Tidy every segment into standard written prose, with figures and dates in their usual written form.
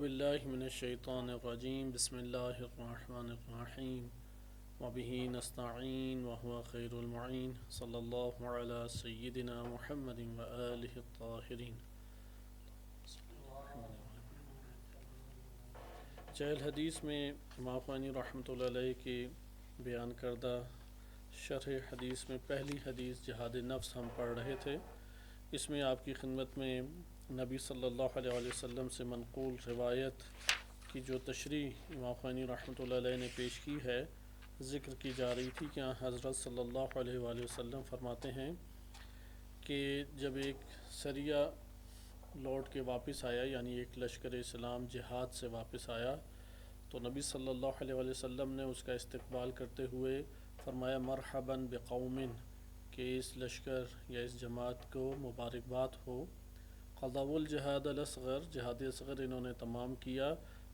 باللہ من الشیطان الرجیم بسم اللہ الرحمن الرحیم وبہ نستعین وهو خیر المعین صلی اللہ علی سیدنا محمد وآلہ الطاہرین۔ چہل حدیث میں امام خمینی رحمۃ اللہ علیہ کی بیان کردہ شرح حدیث میں پہلی حدیث جہاد نفس ہم پڑھ رہے تھے۔ اس میں آپ کی خدمت میں نبی صلی اللہ علیہ وسلم سے منقول روایت کی جو تشریح امام خمینی رحمۃ اللہ علیہ نے پیش کی ہے ذکر کی جا رہی تھی کہ حضرت صلی اللہ علیہ وسلم فرماتے ہیں کہ جب ایک سریہ لوٹ کے واپس آیا، یعنی ایک لشکر اسلام جہاد سے واپس آیا، تو نبی صلی اللہ علیہ وسلم نے اس کا استقبال کرتے ہوئے فرمایا مرحباً بقوم، کہ اس لشکر یا اس جماعت کو مبارکباد ہو، قضوا الجہاد الاصغر، جہاد اصغر انہوں نے تمام کیا،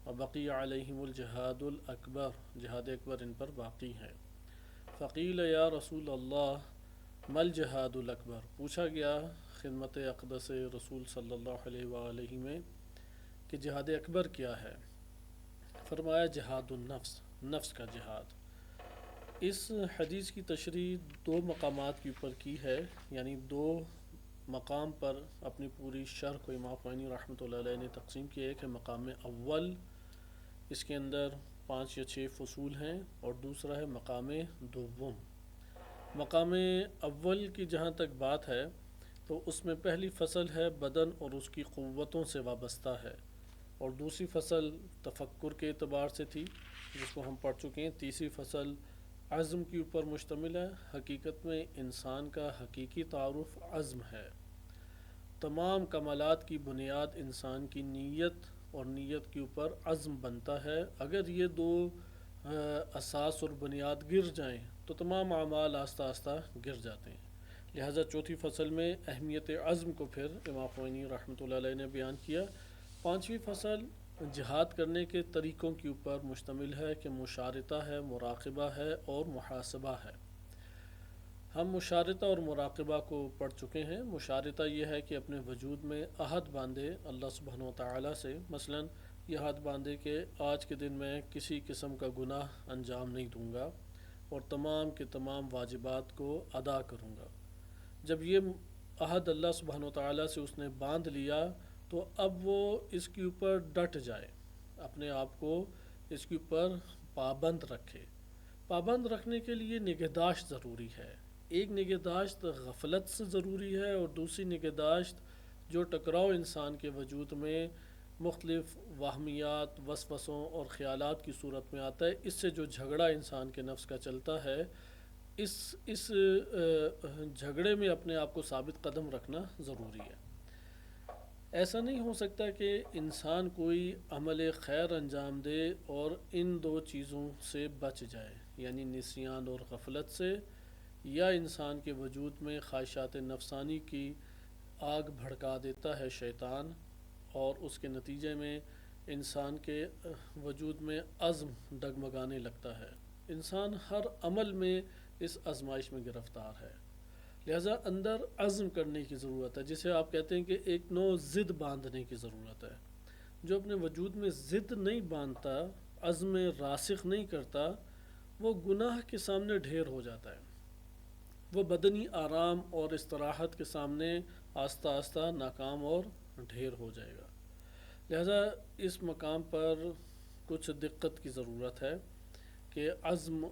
وبقی علیہم الجہاد الاکبر، جہاد اکبر ان پر باقی ہے۔ فقیل یا رسول اللہ ما الجہاد الاکبر، پوچھا گیا خدمت اقدس رسول صلی اللہ علیہ وآلہ میں کہ جہاد اکبر کیا ہے؟ فرمایا جہاد النفس، نفس کا جہاد۔ اس حدیث کی تشریح دو مقامات کے اوپر کی ہے، یعنی دو مقام پر اپنی پوری شرح کو امام خمینی رحمۃ اللہ علیہ نے تقسیم کیا۔ ایک ہے مقام اول، اس کے اندر 5 یا 6 فصول ہیں، اور دوسرا ہے مقام دوم۔ مقام اول کی جہاں تک بات ہے تو اس میں پہلی فصل ہے بدن اور اس کی قوتوں سے وابستہ ہے، اور دوسری فصل تفکر کے اعتبار سے تھی جس کو ہم پڑھ چکے ہیں۔ تیسری فصل عزم کے اوپر مشتمل ہے۔ حقیقت میں انسان کا حقیقی تعارف عزم ہے۔ تمام کمالات کی بنیاد انسان کی نیت اور نیت کے اوپر عزم بنتا ہے۔ اگر یہ دو اساس اور بنیاد گر جائیں تو تمام اعمال آہستہ آہستہ گر جاتے ہیں۔ لہٰذا چوتھی فصل میں اہمیت عزم کو پھر امام خمینی رحمۃ اللہ علیہ نے بیان کیا۔ پانچویں فصل جہاد کرنے کے طریقوں کے اوپر مشتمل ہے کہ مشارطہ ہے، مراقبہ ہے اور محاسبہ ہے۔ ہم مشارطہ اور مراقبہ کو پڑھ چکے ہیں۔ مشارطہ یہ ہے کہ اپنے وجود میں عہد باندھے اللہ سبحانہ وتعالیٰ سے، مثلا یہ عہد باندھے کہ آج کے دن میں کسی قسم کا گناہ انجام نہیں دوں گا اور تمام کے تمام واجبات کو ادا کروں گا۔ جب یہ عہد اللہ سبحانہ وتعالیٰ سے اس نے باندھ لیا تو اب وہ اس کے اوپر ڈٹ جائے، اپنے آپ کو اس کے اوپر پابند رکھے۔ پابند رکھنے کے لیے نگہداشت ضروری ہے۔ ایک نگہداشت غفلت سے ضروری ہے، اور دوسری نگہداشت جو ٹکراؤ انسان کے وجود میں مختلف وہمیات، وسوسوں اور خیالات کی صورت میں آتا ہے، اس سے جو جھگڑا انسان کے نفس کا چلتا ہے، اس جھگڑے میں اپنے آپ کو ثابت قدم رکھنا ضروری ہے۔ ایسا نہیں ہو سکتا کہ انسان کوئی عمل خیر انجام دے اور ان دو چیزوں سے بچ جائے، یعنی نسیان اور غفلت سے، یا انسان کے وجود میں خواہشات نفسانی کی آگ بھڑکا دیتا ہے شیطان، اور اس کے نتیجے میں انسان کے وجود میں عزم ڈگمگانے لگتا ہے۔ انسان ہر عمل میں اس آزمائش میں گرفتار ہے، لہذا اندر عزم کرنے کی ضرورت ہے، جسے آپ کہتے ہیں کہ ایک نوع ضد باندھنے کی ضرورت ہے۔ جو اپنے وجود میں ضد نہیں باندھتا، عزم راسخ نہیں کرتا، وہ گناہ کے سامنے ڈھیر ہو جاتا ہے، وہ بدنی آرام اور استراحت کے سامنے آہستہ آہستہ ناکام اور ڈھیر ہو جائے گا۔ لہذا اس مقام پر کچھ دقت کی ضرورت ہے کہ عزم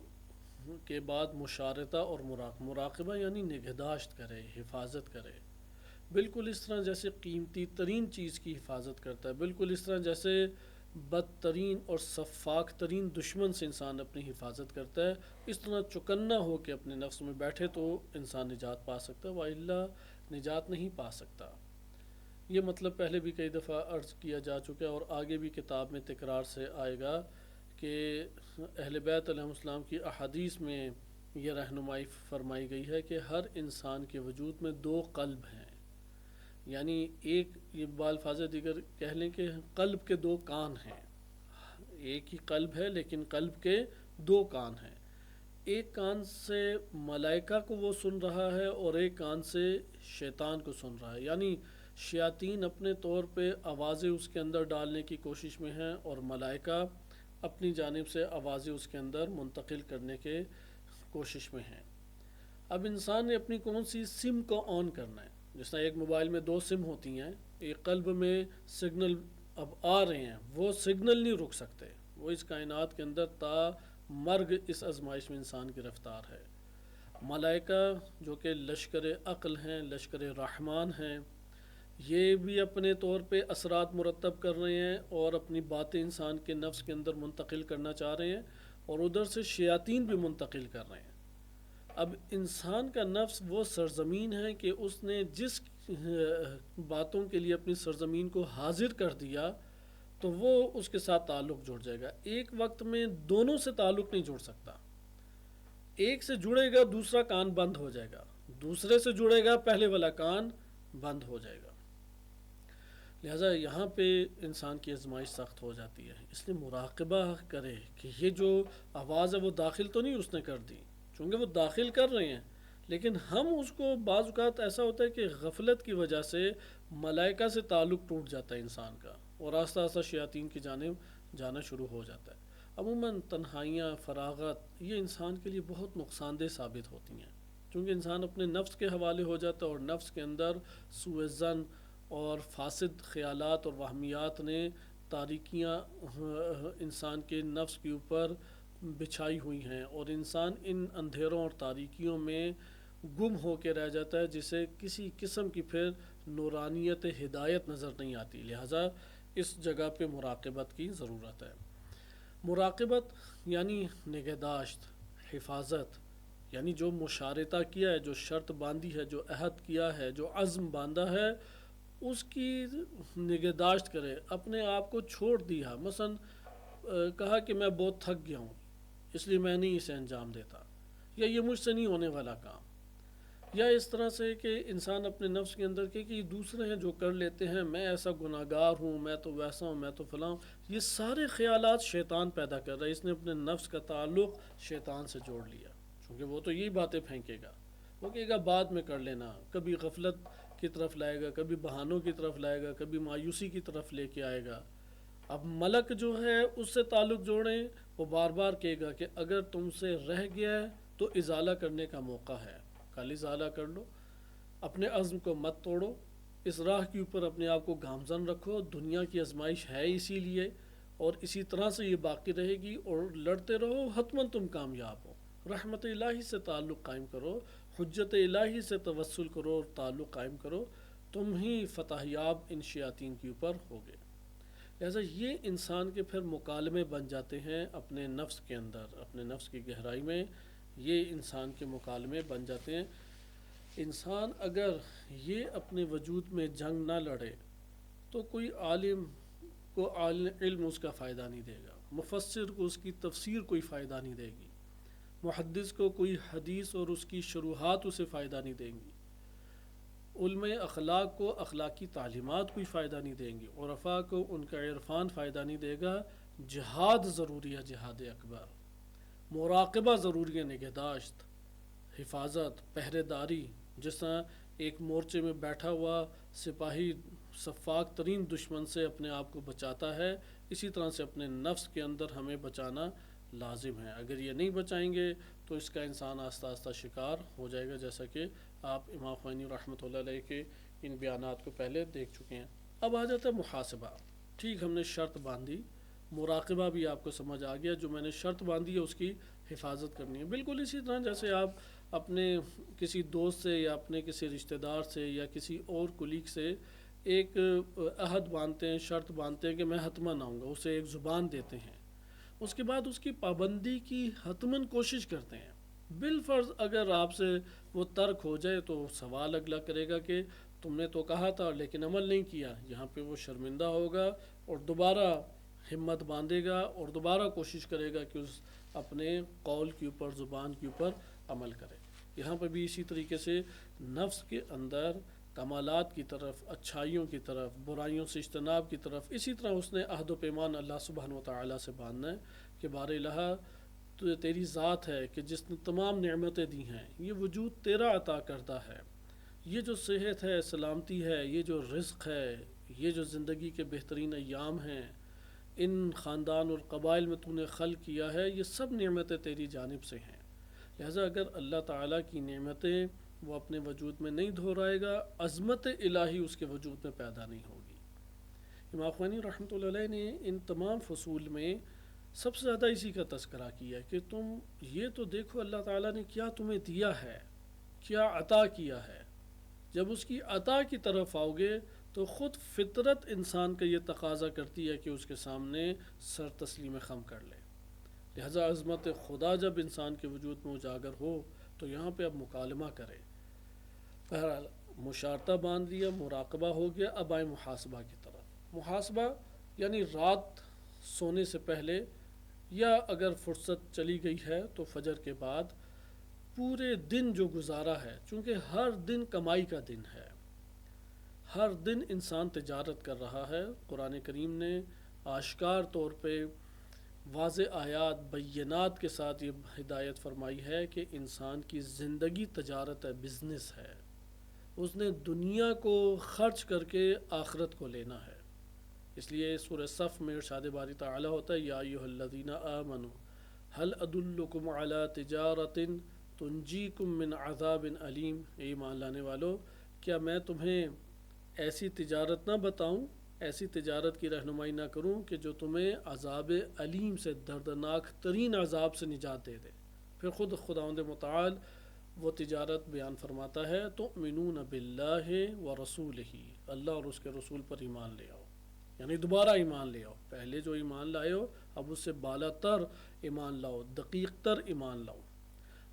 کے بعد مشارطہ اور مراقبہ یعنی نگہداشت کرے، حفاظت کرے، بالکل اس طرح جیسے قیمتی ترین چیز کی حفاظت کرتا ہے، بالکل اس طرح جیسے بدترین اور سفاک ترین دشمن سے انسان اپنی حفاظت کرتا ہے، اس طرح چکنا ہو کے اپنے نفس میں بیٹھے تو انسان نجات پا سکتا ہے، وَإِلَّا نجات نہیں پا سکتا۔ یہ مطلب پہلے بھی کئی دفعہ عرض کیا جا چکا ہے اور آگے بھی کتاب میں تکرار سے آئے گا کہ اہل بیت علیہ السلام کی احادیث میں یہ رہنمائی فرمائی گئی ہے کہ ہر انسان کے وجود میں 2 قلب ہیں، یعنی ایک، یہ بالفاظ دیگر کہہ لیں کہ قلب کے 2 کان ہیں۔ ایک ہی قلب ہے لیکن قلب کے 2 کان ہیں۔ ایک کان سے ملائکہ کو وہ سن رہا ہے اور ایک کان سے شیطان کو سن رہا ہے، یعنی شیاطین اپنے طور پہ آوازیں اس کے اندر ڈالنے کی کوشش میں ہیں، اور ملائکہ اپنی جانب سے آوازیں اس کے اندر منتقل کرنے کے کوشش میں ہیں۔ اب انسان نے اپنی کون سی سم کو آن کرنا ہے؟ جس طرح ایک موبائل میں 2 سم ہوتی ہیں، ایک قلب میں سگنل اب آ رہے ہیں، وہ سگنل نہیں رک سکتے، وہ اس کائنات کے اندر تا مرگ اس آزمائش میں انسان کی رفتار ہے۔ ملائکہ جو کہ لشکر عقل ہیں، لشکر رحمان ہیں، یہ بھی اپنے طور پہ اثرات مرتب کر رہے ہیں اور اپنی باتیں انسان کے نفس کے اندر منتقل کرنا چاہ رہے ہیں، اور ادھر سے شیاطین بھی منتقل کر رہے ہیں۔ اب انسان کا نفس وہ سرزمین ہے کہ اس نے جس باتوں کے لیے اپنی سرزمین کو حاضر کر دیا تو وہ اس کے ساتھ تعلق جڑ جائے گا۔ ایک وقت میں دونوں سے تعلق نہیں جڑ سکتا، ایک سے جڑے گا دوسرا کان بند ہو جائے گا، دوسرے سے جڑے گا پہلے والا کان بند ہو جائے گا۔ لہٰذا یہاں پہ انسان کی آزمائش سخت ہو جاتی ہے، اس لیے مراقبہ کرے کہ یہ جو آواز ہے وہ داخل تو نہیں اس نے کر دی، چونکہ وہ داخل کر رہے ہیں لیکن ہم اس کو بعض اوقات ایسا ہوتا ہے کہ غفلت کی وجہ سے ملائکہ سے تعلق ٹوٹ جاتا ہے انسان کا، اور آہستہ آہستہ شیاطین کی جانب جانا شروع ہو جاتا ہے۔ عموماً تنہائیاں، فراغت، یہ انسان کے لیے بہت نقصان دہ ثابت ہوتی ہیں، چونکہ انسان اپنے نفس کے حوالے ہو جاتا ہے، اور نفس کے اندر سوء ظن اور فاسد خیالات اور وہمیات نے تاریکیاں انسان کے نفس کے اوپر بچھائی ہوئی ہیں، اور انسان ان اندھیروں اور تاریکیوں میں گم ہو کے رہ جاتا ہے، جسے کسی قسم کی پھر نورانیت ہدایت نظر نہیں آتی۔ لہٰذا اس جگہ پہ مراقبت کی ضرورت ہے۔ مراقبت یعنی نگہداشت، حفاظت، یعنی جو مشارطہ کیا ہے، جو شرط باندھی ہے، جو عہد کیا ہے، جو عزم باندھا ہے، اس کی نگہداشت کرے، اپنے آپ کو چھوڑ دیا۔ مثلا کہا کہ میں بہت تھک گیا ہوں اس لیے میں نہیں اسے انجام دیتا، یا یہ مجھ سے نہیں ہونے والا کام، یا اس طرح سے کہ انسان اپنے نفس کے اندر کہ یہ دوسرے ہیں جو کر لیتے ہیں، میں ایسا گناہ گار ہوں، میں تو ویسا ہوں، میں تو فلاں ہوں۔ یہ سارے خیالات شیطان پیدا کر رہا ہے، اس نے اپنے نفس کا تعلق شیطان سے جوڑ لیا، کیونکہ وہ تو یہی باتیں پھینکے گا، وہ کہے گا بعد میں کر لینا، کبھی غفلت کی طرف لائے گا، کبھی بہانوں کی طرف لائے گا، کبھی مایوسی کی طرف لے کے آئے گا۔ اب ملک جو ہے اس سے تعلق جوڑیں، وہ بار بار کہے گا کہ اگر تم سے رہ گیا ہے تو ازالہ کرنے کا موقع ہے، کل ازالہ کر لو، اپنے عزم کو مت توڑو، اس راہ کے اوپر اپنے آپ کو گامزن رکھو، دنیا کی آزمائش ہے اسی لیے، اور اسی طرح سے یہ باقی رہے گی، اور لڑتے رہو، حتماً تم کامیاب ہو۔ رحمت الہی سے تعلق قائم کرو، حجت الہی سے توسل کرو اور تعلق قائم کرو، تم ہی فتح یاب ان شیاطین کے اوپر ہوگے۔ لہٰذا یہ انسان کے پھر مکالمے بن جاتے ہیں اپنے نفس کے اندر، اپنے نفس کی گہرائی میں یہ انسان کے مکالمے بن جاتے ہیں۔ انسان اگر یہ اپنے وجود میں جنگ نہ لڑے تو کوئی عالم کو علم اس کا فائدہ نہیں دے گا، مفسر کو اس کی تفسیر کوئی فائدہ نہیں دے گی، محدث کو کوئی حدیث اور اس کی شروحات اسے فائدہ نہیں دیں گی، علماء اخلاق کو اخلاقی تعلیمات کوئی فائدہ نہیں دیں گی، عرفاء کو ان کا عرفان فائدہ نہیں دے گا۔ جہاد ضروری ہے، جہاد اکبر، مراقبہ ضروری ہے، نگہداشت، حفاظت، پہرے داری۔ جس طرح ایک مورچے میں بیٹھا ہوا سپاہی سفاک ترین دشمن سے اپنے آپ کو بچاتا ہے، اسی طرح سے اپنے نفس کے اندر ہمیں بچانا لازم ہے۔ اگر یہ نہیں بچائیں گے تو اس کا انسان آہستہ آہستہ شکار ہو جائے گا، جیسا کہ آپ امام خمینی رحمۃ اللہ علیہ کے ان بیانات کو پہلے دیکھ چکے ہیں۔ اب آ جاتا ہے محاسبہ۔ ٹھیک، ہم نے شرط باندھی، مراقبہ بھی آپ کو سمجھ آ گیا، جو میں نے شرط باندھی ہے اس کی حفاظت کرنی ہے۔ بالکل اسی طرح جیسے آپ اپنے کسی دوست سے یا اپنے کسی رشتہ دار سے یا کسی اور کلیگ سے ایک عہد باندھتے ہیں، شرط باندھتے ہیں کہ میں حتماً آؤں گا، اسے ایک زبان دیتے ہیں، اس کے بعد اس کی پابندی کی حتماً کوشش کرتے ہیں۔ بالفرض اگر آپ سے وہ ترک ہو جائے تو سوال اگلا کرے گا کہ تم نے تو کہا تھا لیکن عمل نہیں کیا، یہاں پہ وہ شرمندہ ہوگا اور دوبارہ ہمت باندھے گا اور دوبارہ کوشش کرے گا کہ اس اپنے قول کے اوپر، زبان کے اوپر عمل کرے۔ یہاں پہ بھی اسی طریقے سے نفس کے اندر کمالات کی طرف، اچھائیوں کی طرف، برائیوں سے اجتناب کی طرف، اسی طرح اس نے عہد و پیمان اللہ سبحانہ و تعالیٰ سے باندھنا ہے کہ بار الہ تو تیری ذات ہے کہ جس نے تمام نعمتیں دی ہیں، یہ وجود تیرا عطا کردہ ہے، یہ جو صحت ہے، سلامتی ہے، یہ جو رزق ہے، یہ جو زندگی کے بہترین ایام ہیں، ان خاندان اور قبائل میں تو نے خلق کیا ہے، یہ سب نعمتیں تیری جانب سے ہیں۔ لہٰذا اگر اللہ تعالیٰ کی نعمتیں وہ اپنے وجود میں نہیں دہرائے گا، عظمت الہی اس کے وجود میں پیدا نہیں ہوگی۔ امام خوانی رحمۃ اللہ علیہ نے ان تمام فصول میں سب سے زیادہ اسی کا تذکرہ کیا ہے کہ تم یہ تو دیکھو اللہ تعالیٰ نے کیا تمہیں دیا ہے، کیا عطا کیا ہے۔ جب اس کی عطا کی طرف آؤ گے تو خود فطرت انسان کا یہ تقاضا کرتی ہے کہ اس کے سامنے سر تسلیم خم کر لے۔ لہذا عظمت خدا جب انسان کے وجود میں اجاگر ہو تو یہاں پہ اب مکالمہ کرے۔ بہرحال مشارطہ باندھ لیا، مراقبہ ہو گیا، اب آئے محاسبہ کی طرف۔ محاسبہ یعنی رات سونے سے پہلے یا اگر فرصت چلی گئی ہے تو فجر کے بعد پورے دن جو گزارا ہے، چونکہ ہر دن کمائی کا دن ہے، ہر دن انسان تجارت کر رہا ہے۔ قرآن کریم نے آشکار طور پہ واضح آیات بینات کے ساتھ یہ ہدایت فرمائی ہے کہ انسان کی زندگی تجارت ہے، بزنس ہے۔ اس نے دنیا کو خرچ کر کے آخرت کو لینا ہے۔ اس لیے سورہ صف میں ارشاد باری تعالی ہوتا ہے، یا ایھا الذین آمنوا هل ادلکم علی تجارۃ تنجیکم من عذاب علیم۔ اے ایمان لانے والو، کیا میں تمہیں ایسی تجارت نہ بتاؤں، ایسی تجارت کی رہنمائی نہ کروں کہ جو تمہیں عذاب علیم سے، دردناک ترین عذاب سے نجات دے دے۔ پھر خود خداوند متعال وہ تجارت بیان فرماتا ہے، تؤمنون باللہ ورسولہ، اللہ اور اس کے رسول پر ایمان لے آؤ، یعنی دوبارہ ایمان لے آؤ۔ پہلے جو ایمان لائے ہو اب اس سے بالا تر ایمان لاؤ، دقیق تر ایمان لاؤ۔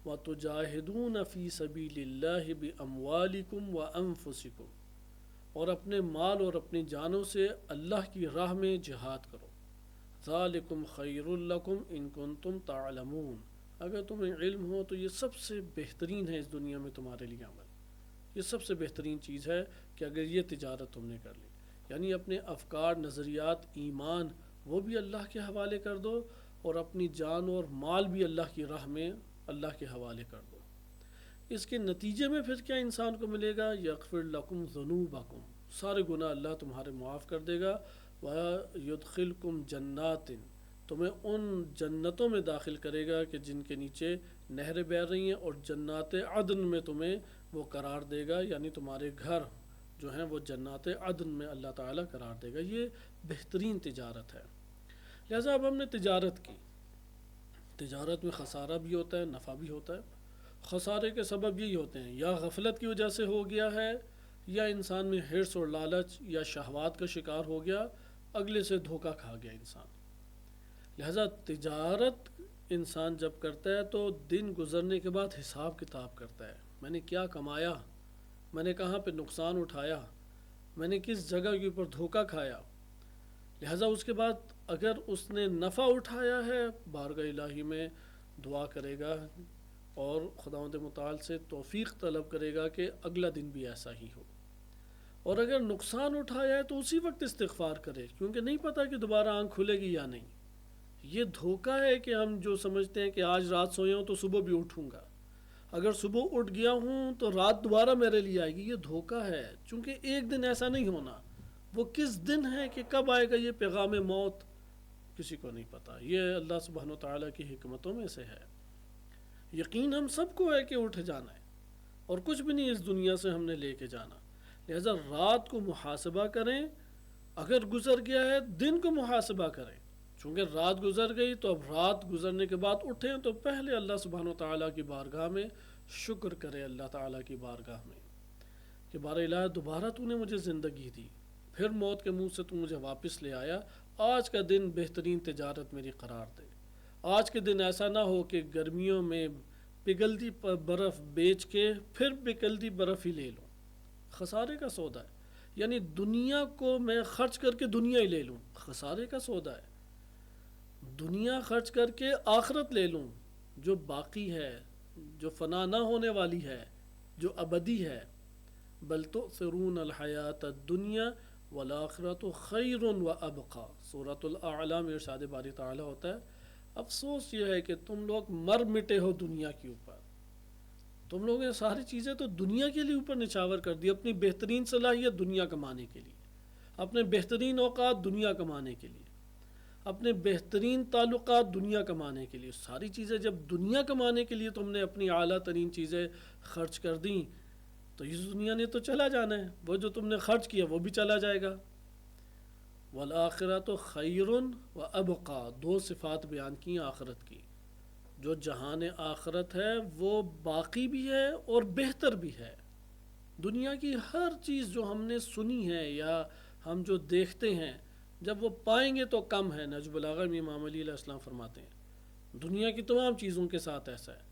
وَتُجَاهِدُونَ فِي سَبِيلِ اللَّهِ بِأَمْوَالِكُمْ وَأَنفُسِكُمْ، اور اپنے مال اور اپنی جانوں سے اللہ کی راہ میں جہاد کرو۔ ذَلِكُمْ خَيْرٌ لَكُمْ إِن كُنتُمْ تَعْلَمُونَ، اگر تمہیں علم ہو تو یہ سب سے بہترین ہے اس دنیا میں تمہارے لیے عمل۔ یہ سب سے بہترین چیز ہے کہ اگر یہ تجارت تم نے کر لی، یعنی اپنے افکار، نظریات، ایمان وہ بھی اللہ کے حوالے کر دو، اور اپنی جان اور مال بھی اللہ کی راہ میں اللہ کے حوالے کر دو۔ اس کے نتیجے میں پھر کیا انسان کو ملے گا؟ یغفر لکم ذنوبکم، سارے گناہ اللہ تمہارے معاف کر دے گا۔ وَيُدْخِلْكُمْ جَنَّاتٍ، تمہیں ان جنتوں میں داخل کرے گا کہ جن کے نیچے نہریں بہہ رہی ہیں، اور جنات عدن میں تمہیں وہ قرار دے گا، یعنی تمہارے گھر جو ہیں وہ جنات عدن میں اللہ تعالیٰ قرار دے گا۔ یہ بہترین تجارت ہے۔ لہٰذا اب ہم نے تجارت کی، تجارت میں خسارہ بھی ہوتا ہے، نفع بھی ہوتا ہے۔ خسارے کے سبب یہی ہوتے ہیں، یا غفلت کی وجہ سے ہو گیا ہے، یا انسان میں حرص اور لالچ یا شہوات کا شکار ہو گیا، اگلے سے دھوکہ کھا گیا انسان۔ لہٰذا تجارت انسان جب کرتا ہے تو دن گزرنے کے بعد حساب کتاب کرتا ہے، میں نے کیا کمایا، میں نے کہاں پہ نقصان اٹھایا، میں نے کس جگہ کے اوپر دھوکہ کھایا۔ لہٰذا اس کے بعد اگر اس نے نفع اٹھایا ہے، بارگاہ الہی میں دعا کرے گا اور خداوند متعال سے توفیق طلب کرے گا کہ اگلا دن بھی ایسا ہی ہو۔ اور اگر نقصان اٹھایا ہے تو اسی وقت استغفار کرے، کیونکہ نہیں پتہ کہ دوبارہ آنکھ کھلے گی یا نہیں۔ یہ دھوکہ ہے کہ ہم جو سمجھتے ہیں کہ آج رات سویا ہوں تو صبح بھی اٹھوں گا، اگر صبح اٹھ گیا ہوں تو رات دوبارہ میرے لیے آئے گی۔ یہ دھوکہ ہے، چونکہ ایک دن ایسا نہیں ہونا۔ وہ کس دن ہے کہ کب آئے گا یہ پیغام موت، کسی کو نہیں پتہ۔ یہ اللہ سبحانہ وتعالیٰ کی حکمتوں میں سے ہے۔ یقین ہم سب کو ہے کہ اٹھ جانا ہے، اور کچھ بھی نہیں اس دنیا سے ہم نے لے کے جانا۔ لہذا رات کو محاسبہ کریں، اگر گزر گیا ہے دن کو محاسبہ کریں، چونکہ رات گزر گئی تو اب رات گزرنے کے بعد اٹھیں تو پہلے اللہ سبحانہ وتعالیٰ کی بارگاہ میں شکر کرے، اللہ تعالیٰ کی بارگاہ میں کہ بار الہ دوبارہ تو نے مجھے زندگی دی، پھر موت کے منہ سے تو مجھے واپس لے آیا۔ آج کا دن بہترین تجارت میری قرار دے۔ آج کے دن ایسا نہ ہو کہ گرمیوں میں پگھلتی برف بیچ کے پھر پگھلتی برف ہی لے لوں، خسارے کا سودا ہے۔ یعنی دنیا کو میں خرچ کر کے دنیا ہی لے لوں، خسارے کا سودا ہے۔ دنیا خرچ کر کے آخرت لے لوں جو باقی ہے، جو فنا نہ ہونے والی ہے، جو ابدی ہے۔ بل تؤثرون الحیات الدنیا والآخرۃ خیر وابقی، سورۃ الاعلی میں ارشاد باری تعالی ہوتا ہے، افسوس یہ ہے کہ تم لوگ مر مٹے ہو دنیا کے اوپر، تم لوگوں نے ساری چیزیں تو دنیا کے لیے اوپر نچھاور کر دی، اپنی بہترین صلاحیت دنیا کمانے کے لیے، اپنے بہترین اوقات دنیا کمانے کے لیے، اپنے بہترین تعلقات دنیا کمانے کے لیے. ساری چیزیں جب دنیا کمانے کے لیے تم نے اپنی اعلیٰ ترین چیزیں خرچ کر دیں تو اس دنیا نے تو چلا جانا ہے، وہ جو تم نے خرچ کیا وہ بھی چلا جائے گا. والآخرۃ خیر و ابقا، دو صفات بیان کی آخرت کی. جو جہان آخرت ہے وہ باقی بھی ہے اور بہتر بھی ہے. دنیا کی ہر چیز جو ہم نے سنی ہے یا ہم جو دیکھتے ہیں جب وہ پائیں گے تو کم ہے. نہج البلاغہ میں امام علی علیہ السلام فرماتے ہیں دنیا کی تمام چیزوں کے ساتھ ایسا ہے،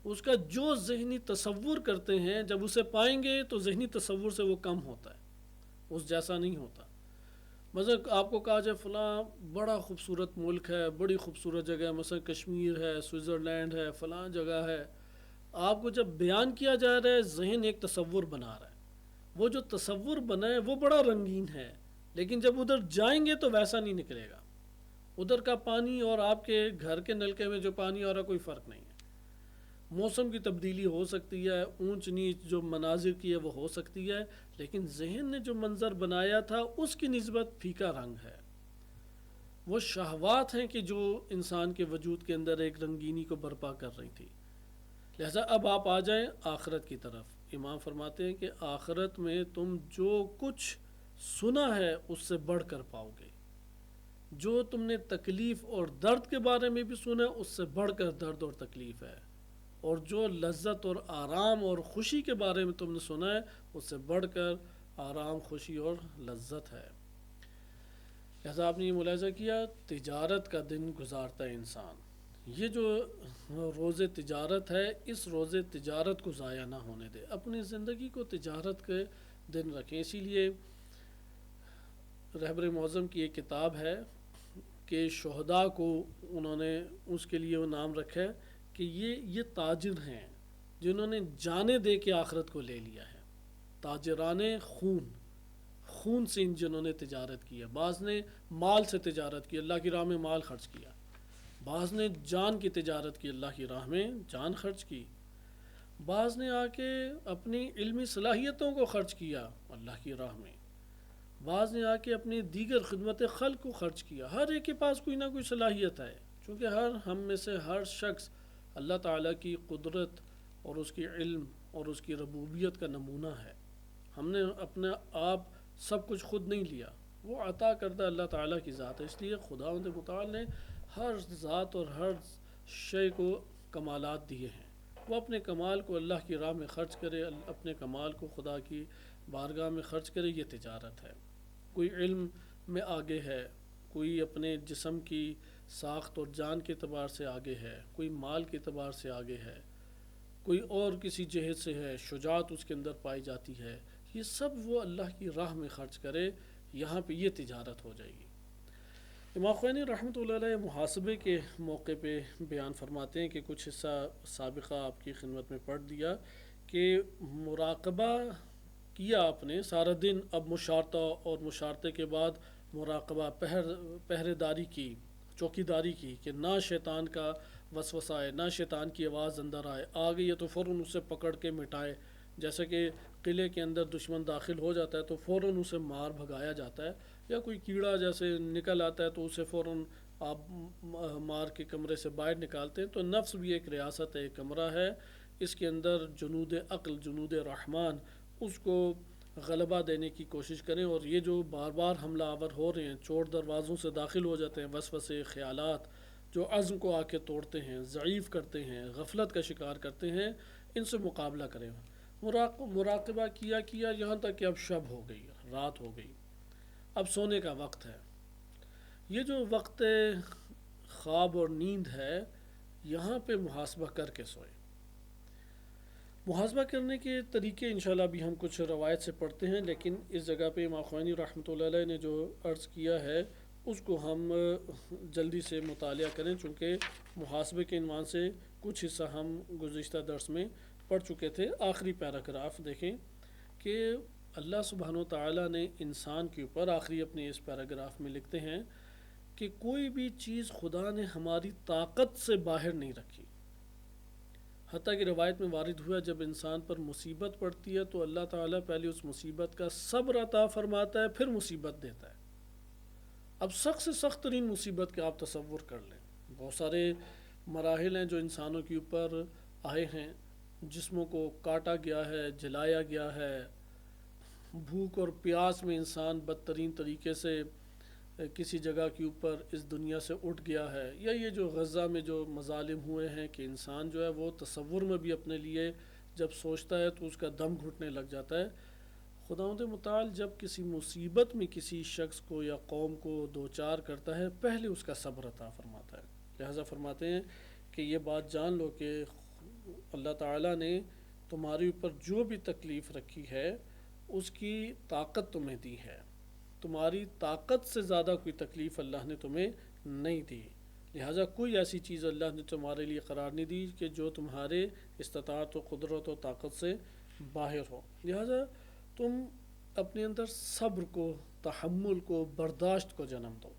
اس کا جو ذہنی تصور کرتے ہیں جب اسے پائیں گے تو ذہنی تصور سے وہ کم ہوتا ہے، اس جیسا نہیں ہوتا. مثلا آپ کو کہا جائے فلاں بڑا خوبصورت ملک ہے، بڑی خوبصورت جگہ ہے، مثلا کشمیر ہے، سوئٹزرلینڈ ہے، فلاں جگہ ہے، آپ کو جب بیان کیا جا رہا ہے ذہن ایک تصور بنا رہا ہے، وہ جو تصور بنا ہے وہ بڑا رنگین ہے، لیکن جب ادھر جائیں گے تو ویسا نہیں نکلے گا. ادھر کا پانی اور آپ کے گھر کے نلکے میں جو پانی آ رہا کوئی فرق نہیں ہے. موسم کی تبدیلی ہو سکتی ہے، اونچ نیچ جو مناظر کی ہے وہ ہو سکتی ہے، لیکن ذہن نے جو منظر بنایا تھا اس کی نسبت پھیکا رنگ ہے. وہ شہوات ہیں کہ جو انسان کے وجود کے اندر ایک رنگینی کو برپا کر رہی تھی. لہذا اب آپ آ جائیں آخرت کی طرف. امام فرماتے ہیں کہ آخرت میں تم جو کچھ سنا ہے اس سے بڑھ کر پاؤ گے. جو تم نے تکلیف اور درد کے بارے میں بھی سنا ہے اس سے بڑھ کر درد اور تکلیف ہے، اور جو لذت اور آرام اور خوشی کے بارے میں تم نے سنا ہے اس سے بڑھ کر آرام، خوشی اور لذت ہے. جیسا آپ نے یہ ملاحظہ کیا تجارت کا دن گزارتا ہے انسان. یہ جو روز تجارت ہے اس روز تجارت کو ضائع نہ ہونے دے، اپنی زندگی کو تجارت کے دن رکھیں. اسی لیے رہبر معظم کی ایک کتاب ہے کہ شہداء کو انہوں نے اس کے لیے وہ نام رکھا ہے کہ یہ تاجر ہیں جنہوں نے جانیں دے کے آخرت کو لے لیا ہے. تاجران خون سے جنہوں نے تجارت کی ہے. بعض نے مال سے تجارت کی، اللہ کی راہ میں مال خرچ کیا. بعض نے جان کی تجارت کی، اللہ کی راہ میں جان خرچ کی. بعض نے آ کے اپنی علمی صلاحیتوں کو خرچ کیا اللہ کی راہ میں. بعض نے آ کے اپنی دیگر خدمت خلق کو خرچ کیا. ہر ایک کے پاس کوئی نہ کوئی صلاحیت ہے، چونکہ ہم میں سے ہر شخص اللہ تعالیٰ کی قدرت اور اس کی علم اور اس کی ربوبیت کا نمونہ ہے. ہم نے اپنا آپ سب کچھ خود نہیں لیا، وہ عطا کردہ اللہ تعالیٰ کی ذات ہے. اس لیے خداوند متعال نے ہر ذات اور ہر شے کو کمالات دیے ہیں. وہ اپنے کمال کو اللہ کی راہ میں خرچ کرے، اپنے کمال کو خدا کی بارگاہ میں خرچ کرے. یہ تجارت ہے. کوئی علم میں آگے ہے، کوئی اپنے جسم کی ساخت اور جان کے اعتبار سے آگے ہے، کوئی مال کے اعتبار سے آگے ہے، کوئی اور کسی جہت سے ہے، شجاعت اس کے اندر پائی جاتی ہے. یہ سب وہ اللہ کی راہ میں خرچ کرے، یہاں پہ یہ تجارت ہو جائے گی. امام خمینی رحمۃ اللہ علیہ محاسبے کے موقع پہ بیان فرماتے ہیں کہ کچھ حصہ سابقہ آپ کی خدمت میں پڑھ دیا کہ مراقبہ کیا آپ نے سارا دن، اب مشارطہ اور مشارطے کے بعد مراقبہ، پہرے داری کی، چوکی داری کی کہ نہ شیطان کا وسوسہ آئے، نہ شیطان کی آواز اندر آئے. آ گئی ہے تو فوراً اسے پکڑ کے مٹائے. جیسے کہ قلعے کے اندر دشمن داخل ہو جاتا ہے تو فوراً اسے مار بھگایا جاتا ہے، یا کوئی کیڑا جیسے نکل آتا ہے تو اسے فوراً آپ مار کے کمرے سے باہر نکالتے ہیں. تو نفس بھی ایک ریاست ہے، ایک کمرہ ہے، اس کے اندر جنود عقل، جنود رحمان، اس کو غلبہ دینے کی کوشش کریں. اور یہ جو بار بار حملہ آور ہو رہے ہیں، چور دروازوں سے داخل ہو جاتے ہیں، وسوسے، خیالات جو عزم کو آ کے توڑتے ہیں، ضعیف کرتے ہیں، غفلت کا شکار کرتے ہیں، ان سے مقابلہ کریں. مراقبہ کیا یہاں تک کہ اب شب ہو گئی، رات ہو گئی، اب سونے کا وقت ہے. یہ جو وقت خواب اور نیند ہے یہاں پہ محاسبہ کر کے سوئے. محاسبہ کرنے کے طریقے انشاءاللہ بھی ہم کچھ روایت سے پڑھتے ہیں، لیکن اس جگہ پہ امام خمینی رحمۃ اللہ علیہ نے جو عرض کیا ہے اس کو ہم جلدی سے مطالعہ کریں، چونکہ محاسبے کے عنوان سے کچھ حصہ ہم گزشتہ درس میں پڑھ چکے تھے. آخری پیراگراف دیکھیں کہ اللہ سبحانہ و تعالیٰ نے انسان کے اوپر آخری اپنے اس پیراگراف میں لکھتے ہیں کہ کوئی بھی چیز خدا نے ہماری طاقت سے باہر نہیں رکھی. حتیٰ کہ روایت میں وارد ہوا جب انسان پر مصیبت پڑتی ہے تو اللہ تعالیٰ پہلے اس مصیبت کا صبر عطا فرماتا ہے، پھر مصیبت دیتا ہے۔ اب سخت سے سخت ترین مصیبت کا آپ تصور کر لیں، بہت سارے مراحل ہیں جو انسانوں کے اوپر آئے ہیں، جسموں کو کاٹا گیا ہے، جلایا گیا ہے، بھوک اور پیاس میں انسان بدترین طریقے سے کسی جگہ کے اوپر اس دنیا سے اٹھ گیا ہے، یا یہ جو غزہ میں جو مظالم ہوئے ہیں کہ انسان جو ہے وہ تصور میں بھی اپنے لیے جب سوچتا ہے تو اس کا دم گھٹنے لگ جاتا ہے۔ خداوند متعال جب کسی مصیبت میں کسی شخص کو یا قوم کو دوچار کرتا ہے پہلے اس کا صبر عطا فرماتا ہے۔ لہٰذا فرماتے ہیں کہ یہ بات جان لو کہ اللہ تعالیٰ نے تمہارے اوپر جو بھی تکلیف رکھی ہے اس کی طاقت تمہیں دی ہے، تمہاری طاقت سے زیادہ کوئی تکلیف اللہ نے تمہیں نہیں دی، لہٰذا کوئی ایسی چیز اللہ نے تمہارے لیے قرار نہیں دی کہ جو تمہارے استطاعت و قدرت و طاقت سے باہر ہو، لہٰذا تم اپنے اندر صبر کو، تحمل کو، برداشت کو جنم دو۔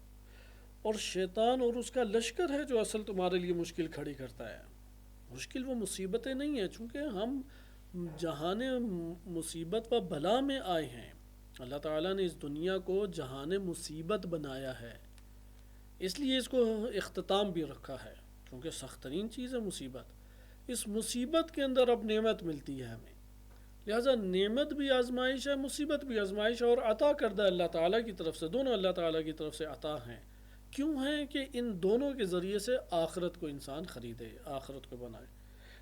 اور شیطان اور اس کا لشکر ہے جو اصل تمہارے لیے مشکل کھڑی کرتا ہے۔ مشکل وہ مصیبتیں نہیں ہیں، چونکہ ہم جہان مصیبت و بلا میں آئے ہیں۔ اللہ تعالیٰ نے اس دنیا کو جہان مصیبت بنایا ہے، اس لیے اس کو اختتام بھی رکھا ہے، کیونکہ سخت ترین چیز ہے مصیبت۔ اس مصیبت کے اندر اب نعمت ملتی ہے ہمیں، لہٰذا نعمت بھی آزمائش ہے، مصیبت بھی آزمائش ہے، اور عطا کردہ اللہ تعالیٰ کی طرف سے، دونوں اللہ تعالیٰ کی طرف سے عطا ہیں۔ کیوں ہیں کہ ان دونوں کے ذریعے سے آخرت کو انسان خریدے، آخرت کو بنائے۔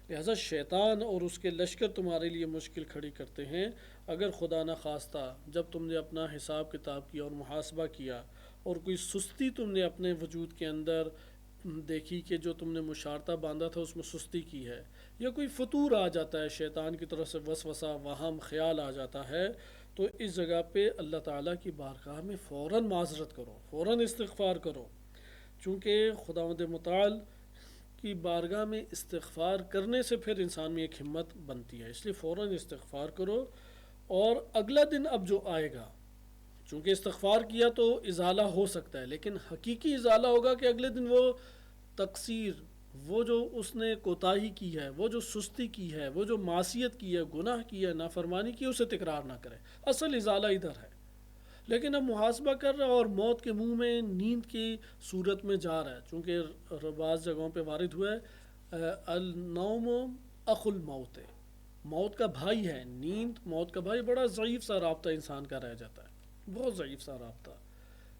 لہٰذا شیطان اور اس کے لشکر تمہارے لیے مشکل کھڑی کرتے ہیں۔ اگر خدا نہ خواستہ جب تم نے اپنا حساب کتاب کیا اور محاسبہ کیا اور کوئی سستی تم نے اپنے وجود کے اندر دیکھی کہ جو تم نے مشارطہ باندھا تھا اس میں سستی کی ہے، یا کوئی فطور آ جاتا ہے شیطان کی طرف سے، وسوسہ، وہم، خیال آ جاتا ہے، تو اس جگہ پہ اللہ تعالیٰ کی بارگاہ میں فوراً معذرت کرو، فوراً استغفار کرو، چونکہ خداوند متعال کی بارگاہ میں استغفار کرنے سے پھر انسان میں ایک ہمت بنتی ہے، اس لیے فوراً استغفار کرو۔ اور اگلا دن اب جو آئے گا، چونکہ استغفار کیا تو ازالہ ہو سکتا ہے، لیکن حقیقی ازالہ ہوگا کہ اگلے دن وہ تقصیر، وہ جو اس نے کوتاہی کی ہے، وہ جو سستی کی ہے، وہ جو معصیت کی ہے، گناہ کی ہے، نافرمانی کی، اسے تکرار نہ کرے۔ اصل ازالہ ادھر ہے، لیکن اب محاسبہ کر رہا ہے اور موت کے منہ میں نیند کی صورت میں جا رہا ہے، چونکہ بعض جگہوں پہ وارد ہوا ہے النوم اخو الموت، موت کا بھائی ہے نیند، موت کا بھائی۔ بڑا ضعیف سا رابطہ انسان کا رہ جاتا ہے، بہت ضعیف سا رابطہ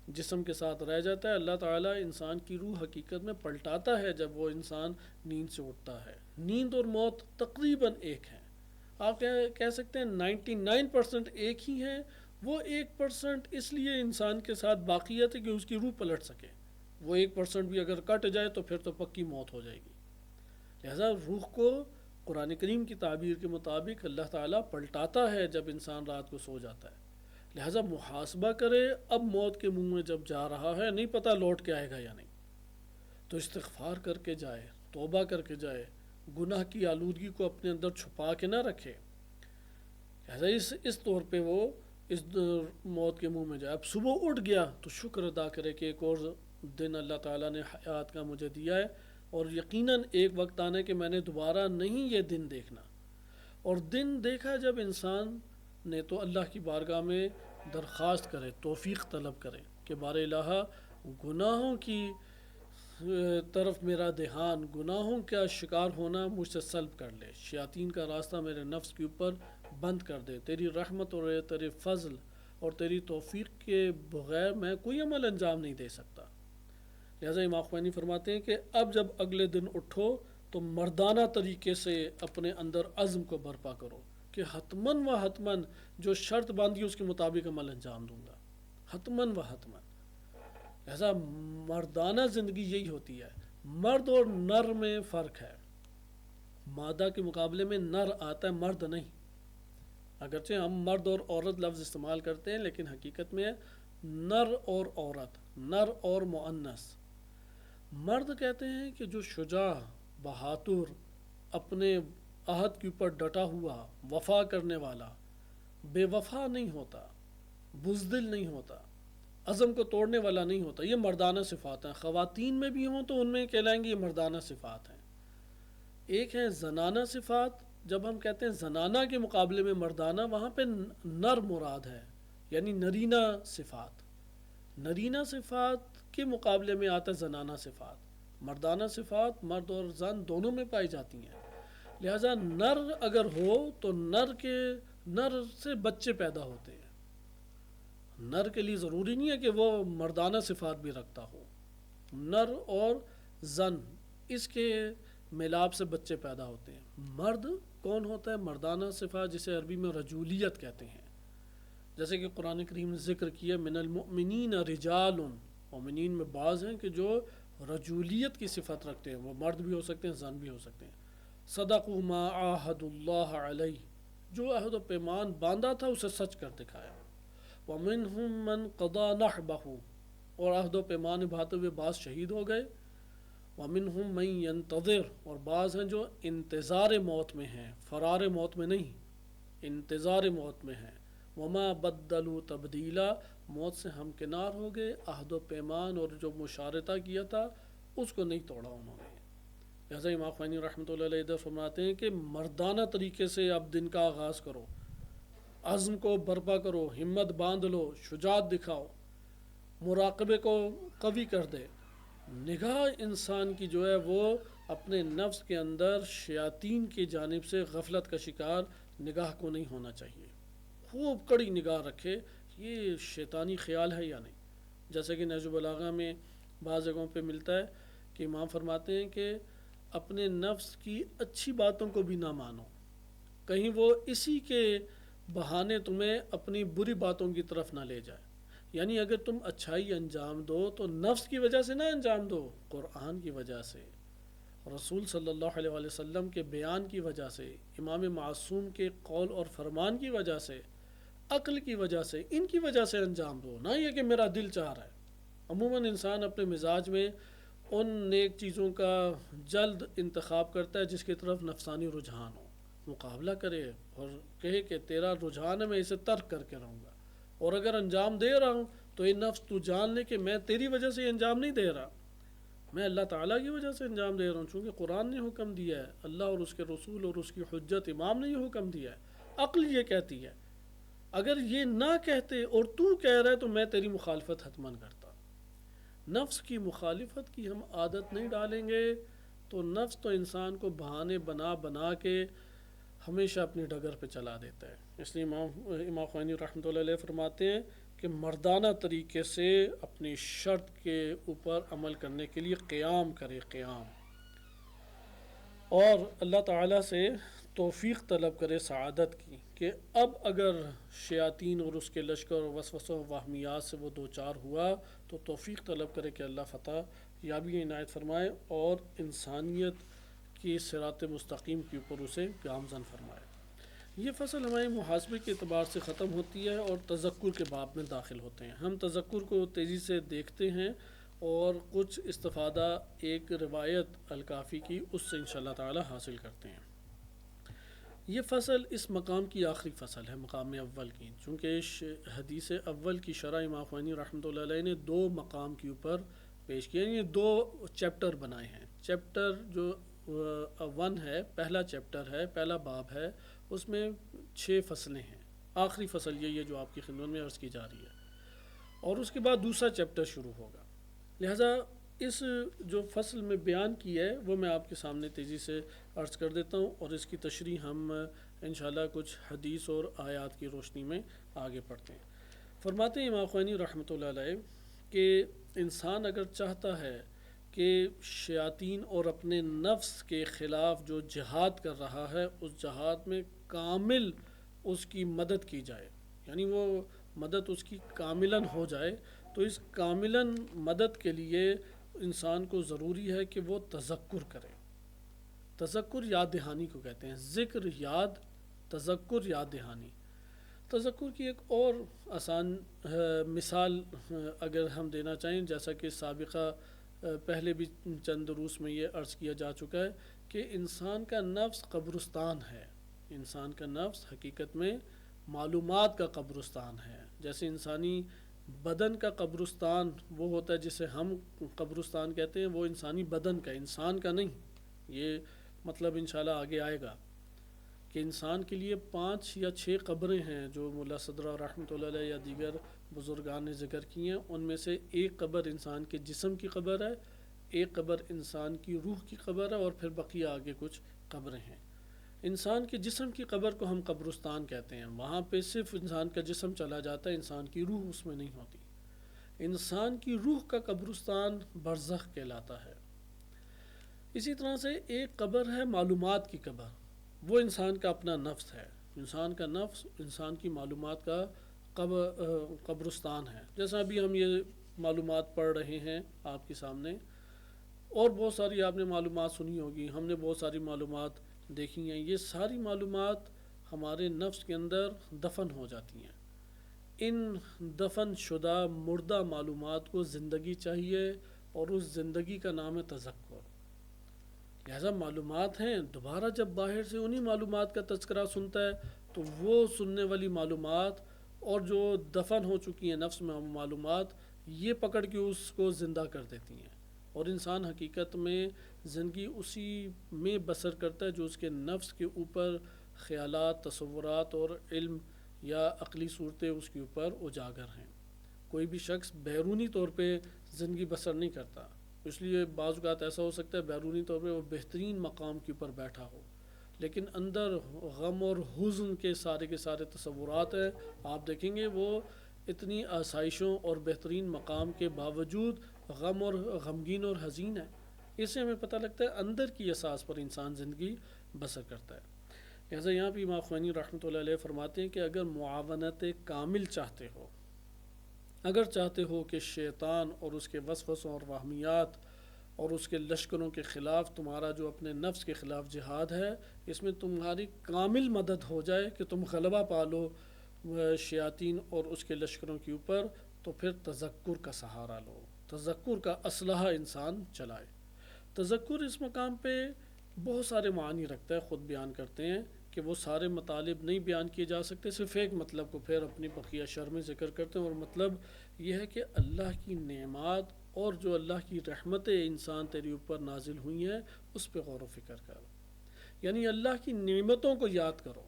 جسم کے ساتھ رہ جاتا ہے۔ اللہ تعالیٰ انسان کی روح حقیقت میں پلٹاتا ہے جب وہ انسان نیند سے اٹھتا ہے۔ نیند اور موت تقریباً ایک ہیں، آپ کہہ سکتے ہیں 99% ایک ہی ہیں، وہ 1% اس لیے انسان کے ساتھ باقیت ہے کہ اس کی روح پلٹ سکے، وہ 1% بھی اگر کٹ جائے تو پھر تو پکی موت ہو جائے گی۔ لہذا روح کو قرآن کریم کی تعبیر کے مطابق اللہ تعالیٰ پلٹاتا ہے جب انسان رات کو سو جاتا ہے۔ لہذا محاسبہ کرے، اب موت کے منہ میں جب جا رہا ہے، نہیں پتہ لوٹ کے آئے گا یا نہیں، تو استغفار کر کے جائے، توبہ کر کے جائے، گناہ کی آلودگی کو اپنے اندر چھپا کے نہ رکھے۔ لہذا اس طور پہ وہ اس موت کے منہ میں جائے۔ اب صبح اٹھ گیا تو شکر ادا کرے کہ ایک اور دن اللہ تعالیٰ نے حیات کا مجھے دیا ہے، اور یقیناً ایک وقت آنا ہے کہ میں نے دوبارہ نہیں یہ دن دیکھنا۔ اور دن دیکھا جب انسان نے تو اللہ کی بارگاہ میں درخواست کرے، توفیق طلب کرے کہ بار الہ گناہوں کی طرف میرا دھیان، گناہوں کا شکار ہونا مجھ سے سلب کر لے، شیاطین کا راستہ میرے نفس کے اوپر بند کر دے، تیری رحمت اور تیرے فضل اور تیری توفیق کے بغیر میں کوئی عمل انجام نہیں دے سکتا۔ لہٰذا امام خمینی فرماتے ہیں کہ اب جب اگلے دن اٹھو تو مردانہ طریقے سے اپنے اندر عزم کو برپا کرو کہ حتماً و حتماً جو شرط باندھی اس کے مطابق عمل انجام دوں گا، حتماً و حتماً۔ لہذا مردانہ زندگی یہی ہوتی ہے۔ مرد اور نر میں فرق ہے، مادہ کے مقابلے میں نر آتا ہے، مرد نہیں۔ اگرچہ ہم مرد اور عورت لفظ استعمال کرتے ہیں، لیکن حقیقت میں نر اور عورت، نر اور مؤنث۔ مرد کہتے ہیں کہ جو شجاع، بہادر، اپنے عہد کے اوپر ڈٹا ہوا، وفا کرنے والا، بے وفا نہیں ہوتا، بزدل نہیں ہوتا، عزم کو توڑنے والا نہیں ہوتا، یہ مردانہ صفات ہیں۔ خواتین میں بھی ہوں تو ان میں کہلائیں گے یہ مردانہ صفات ہیں۔ ایک ہے زنانہ صفات، جب ہم کہتے ہیں زنانہ کے مقابلے میں مردانہ، وہاں پہ نر مراد ہے، یعنی نرینہ صفات۔ نرینہ صفات کے مقابلے میں آتا ہے زنانہ صفات۔ مردانہ صفات مرد اور زن دونوں میں پائی جاتی ہیں، لہٰذا نر اگر ہو تو نر سے بچے پیدا ہوتے ہیں۔ نر کے لیے ضروری نہیں ہے کہ وہ مردانہ صفات بھی رکھتا ہو، نر اور زن اس کے میلاب سے بچے پیدا ہوتے ہیں۔ مرد کون ہوتا ہے؟ مردانہ صفات جسے عربی میں رجولیت کہتے ہیں، جیسے کہ قرآن کریم نے ذکر کیا من المؤمنین رجال، مومنین میں بعض ہیں کہ جو رجولیت کی صفت رکھتے ہیں، وہ مرد بھی ہو سکتے ہیں، زن بھی ہو سکتے ہیں۔ صدقوا ما عاہد اللہ علیہ، جو عہد و پیمان باندھا تھا اسے سچ کر دکھایا۔ ومنہم من قضى نحبہ، اور عہد و پیمان نبھاتے ہوئے بعض شہید ہو گئے۔ ومنہم من ینتظر، اور بعض ہیں جو انتظار موت میں ہیں، فرار موت میں نہیں، انتظار موت میں ہیں۔ وما بدلوا تبدیلا، موت سے ہمکنار ہو گئے، عہد و پیمان اور جو مشارطہ کیا تھا اس کو نہیں توڑا انہوں نے۔ لہٰذا امام خمینی رحمۃ اللہ علیہ ادھر فرماتے ہیں کہ مردانہ طریقے سے اب دن کا آغاز کرو، عزم کو برپا کرو، ہمت باندھ لو، شجاعت دکھاؤ، مراقبے کو قوی کر دے۔ نگاہ انسان کی جو ہے وہ اپنے نفس کے اندر شیاطین کی جانب سے غفلت کا شکار نگاہ کو نہیں ہونا چاہیے، خوب کڑی نگاہ رکھے یہ شیطانی خیال ہے یا نہیں۔ جیسے کہ نہج البلاغہ میں بعض جگہوں پہ ملتا ہے کہ امام فرماتے ہیں کہ اپنے نفس کی اچھی باتوں کو بھی نہ مانو، کہیں وہ اسی کے بہانے تمہیں اپنی بری باتوں کی طرف نہ لے جائے۔ یعنی اگر تم اچھائی انجام دو تو نفس کی وجہ سے نہ انجام دو، قرآن کی وجہ سے، رسول صلی اللہ علیہ وآلہ وسلم کے بیان کی وجہ سے، امام معصوم کے قول اور فرمان کی وجہ سے، عقل کی وجہ سے، ان کی وجہ سے انجام دو، نہ یہ کہ میرا دل چاہ رہا ہے۔ عموماً انسان اپنے مزاج میں ان نیک چیزوں کا جلد انتخاب کرتا ہے جس کی طرف نفسانی رجحان ہو، مقابلہ کرے اور کہے کہ تیرا رجحان ہے میں اسے ترک کر کے رہوں گا، اور اگر انجام دے رہا ہوں تو یہ نفس تو جان لے کہ میں تیری وجہ سے انجام نہیں دے رہا، میں اللہ تعالیٰ کی وجہ سے انجام دے رہا ہوں، چونکہ قرآن نے حکم دیا ہے، اللہ اور اس کے رسول اور اس کی حجت امام نے یہ حکم دیا ہے، عقل یہ کہتی ہے۔ اگر یہ نہ کہتے اور تو کہہ رہے تو میں تیری مخالفت حتماً کرتا۔ نفس کی مخالفت کی ہم عادت نہیں ڈالیں گے تو نفس تو انسان کو بہانے بنا بنا کے ہمیشہ اپنی ڈگر پہ چلا دیتا ہے۔ اس لیے امام خمینی رحمۃ اللہ علیہ فرماتے ہیں کہ مردانہ طریقے سے اپنی شرط کے اوپر عمل کرنے کے لیے قیام کرے، قیام، اور اللہ تعالیٰ سے توفیق طلب کرے سعادت کی، کہ اب اگر شیاطین اور اس کے لشکر اور وسوسوں و وہمیات سے وہ دوچار ہوا تو توفیق طلب کرے کہ اللہ فتح یابی عنایت فرمائے اور انسانیت کی صراط مستقیم کے اوپر اسے گامزن فرمائے۔ یہ فصل ہمارے محاسبے کے اعتبار سے ختم ہوتی ہے اور تذکر کے باب میں داخل ہوتے ہیں۔ ہم تذکر کو تیزی سے دیکھتے ہیں اور کچھ استفادہ ایک روایت الکافی کی اس سے انشاءاللہ تعالی حاصل کرتے ہیں۔ یہ فصل اس مقام کی آخری فصل ہے، مقام اول کی، چونکہ حدیث اول کی شرح امام خمینی رحمۃ اللہ علیہ نے دو مقام کے اوپر پیش کیا، یہ دو چیپٹر بنائے ہیں۔ چیپٹر جو 1 ہے، پہلا چیپٹر ہے، پہلا باب ہے، اس میں 6 فصلیں ہیں، آخری فصل یہی ہے جو آپ کی خدمت میں عرض کی جا رہی ہے، اور اس کے بعد دوسرا چیپٹر شروع ہوگا۔ لہٰذا اس جو فصل میں بیان کی ہے وہ میں آپ کے سامنے تیزی سے عرض کر دیتا ہوں، اور اس کی تشریح ہم انشاءاللہ کچھ حدیث اور آیات کی روشنی میں آگے پڑھتے ہیں۔ فرماتے ہیں امام خمینی رحمۃ اللہ علیہ کہ انسان اگر چاہتا ہے کہ شیاطین اور اپنے نفس کے خلاف جو جہاد کر رہا ہے اس جہاد میں کامل اس کی مدد کی جائے، یعنی وہ مدد اس کی کاملاً ہو جائے، تو اس کاملاً مدد کے لیے انسان کو ضروری ہے کہ وہ تذکر کرے۔ تذکر یاد دہانی کو کہتے ہیں، ذکر یاد، تذکر یاد دہانی۔ تذکر کی ایک اور آسان مثال اگر ہم دینا چاہیں، جیسا کہ سابقہ پہلے بھی چند دروس میں یہ عرض کیا جا چکا ہے کہ انسان کا نفس قبرستان ہے، انسان کا نفس حقیقت میں معلومات کا قبرستان ہے۔ جیسے انسانی بدن کا قبرستان وہ ہوتا ہے جسے ہم قبرستان کہتے ہیں، وہ انسانی بدن کا، انسان کا نہیں۔ یہ مطلب انشاءاللہ آگے آئے گا کہ انسان کے لیے 5 یا 6 قبریں ہیں جو ملا صدرہ رحمۃ اللہ علیہ یا دیگر بزرگان نے ذکر کی ہیں. ان میں سے ایک قبر انسان کے جسم کی قبر ہے، ایک قبر انسان کی روح کی قبر ہے، اور پھر بقیہ آگے کچھ قبریں ہیں. انسان کے جسم کی قبر کو ہم قبرستان کہتے ہیں. وہاں پہ صرف انسان کا جسم چلا جاتا ہے، انسان کی روح اس میں نہیں ہوتی. انسان کی روح کا قبرستان برزخ کہلاتا ہے. اسی طرح سے ایک قبر ہے معلومات کی قبر، وہ انسان کا اپنا نفس ہے. انسان کا نفس انسان کی معلومات کا قبرستان ہے. جیسا ابھی ہم یہ معلومات پڑھ رہے ہیں آپ کے سامنے، اور بہت ساری آپ نے معلومات سنی ہوگی، ہم نے بہت ساری معلومات دیکھی ہیں. یہ ساری معلومات ہمارے نفس کے اندر دفن ہو جاتی ہیں. ان دفن شدہ مردہ معلومات کو زندگی چاہیے، اور اس زندگی کا نام ہے تذکر. لہذا معلومات ہیں، دوبارہ جب باہر سے انہی معلومات کا تذکرہ سنتا ہے تو وہ سننے والی معلومات اور جو دفن ہو چکی ہیں نفس میں معلومات، یہ پکڑ کے اس کو زندہ کر دیتی ہیں. اور انسان حقیقت میں زندگی اسی میں بسر کرتا ہے جو اس کے نفس کے اوپر خیالات، تصورات اور علم یا عقلی صورتیں اس کے اوپر اجاگر ہیں. کوئی بھی شخص بیرونی طور پہ زندگی بسر نہیں کرتا. اس لیے بعض اوقات ایسا ہو سکتا ہے بیرونی طور پہ وہ بہترین مقام کے اوپر بیٹھا ہو، لیکن اندر غم اور حزن کے سارے تصورات ہیں. آپ دیکھیں گے وہ اتنی آسائشوں اور بہترین مقام کے باوجود غم اور غمگین اور حزین ہے. اس سے ہمیں پتہ لگتا ہے اندر کی اساس پر انسان زندگی بسر کرتا ہے. لہٰذا یہاں بھی امام خمینی رحمۃ اللہ علیہ فرماتے ہیں کہ اگر معاونت کامل چاہتے ہو، اگر چاہتے ہو کہ شیطان اور اس کے وسوسوں اور وہمیات اور اس کے لشکروں کے خلاف تمہارا جو اپنے نفس کے خلاف جہاد ہے، اس میں تمہاری کامل مدد ہو جائے کہ تم غلبہ پالو شیاطین اور اس کے لشکروں کے اوپر، تو پھر تذکر کا سہارا لو، تذکر کا اسلحہ انسان چلائے. تذکر اس مقام پہ بہت سارے معنی رکھتا ہے. خود بیان کرتے ہیں کہ وہ سارے مطالب نہیں بیان کیے جا سکتے، صرف ایک مطلب کو پھر اپنی بقیہ شرح میں ذکر کرتے ہیں، اور مطلب یہ ہے کہ اللہ کی نعمات اور جو اللہ کی رحمتیں انسان تیرے اوپر نازل ہوئی ہیں اس پہ غور و فکر کر. یعنی اللہ کی نعمتوں کو یاد کرو.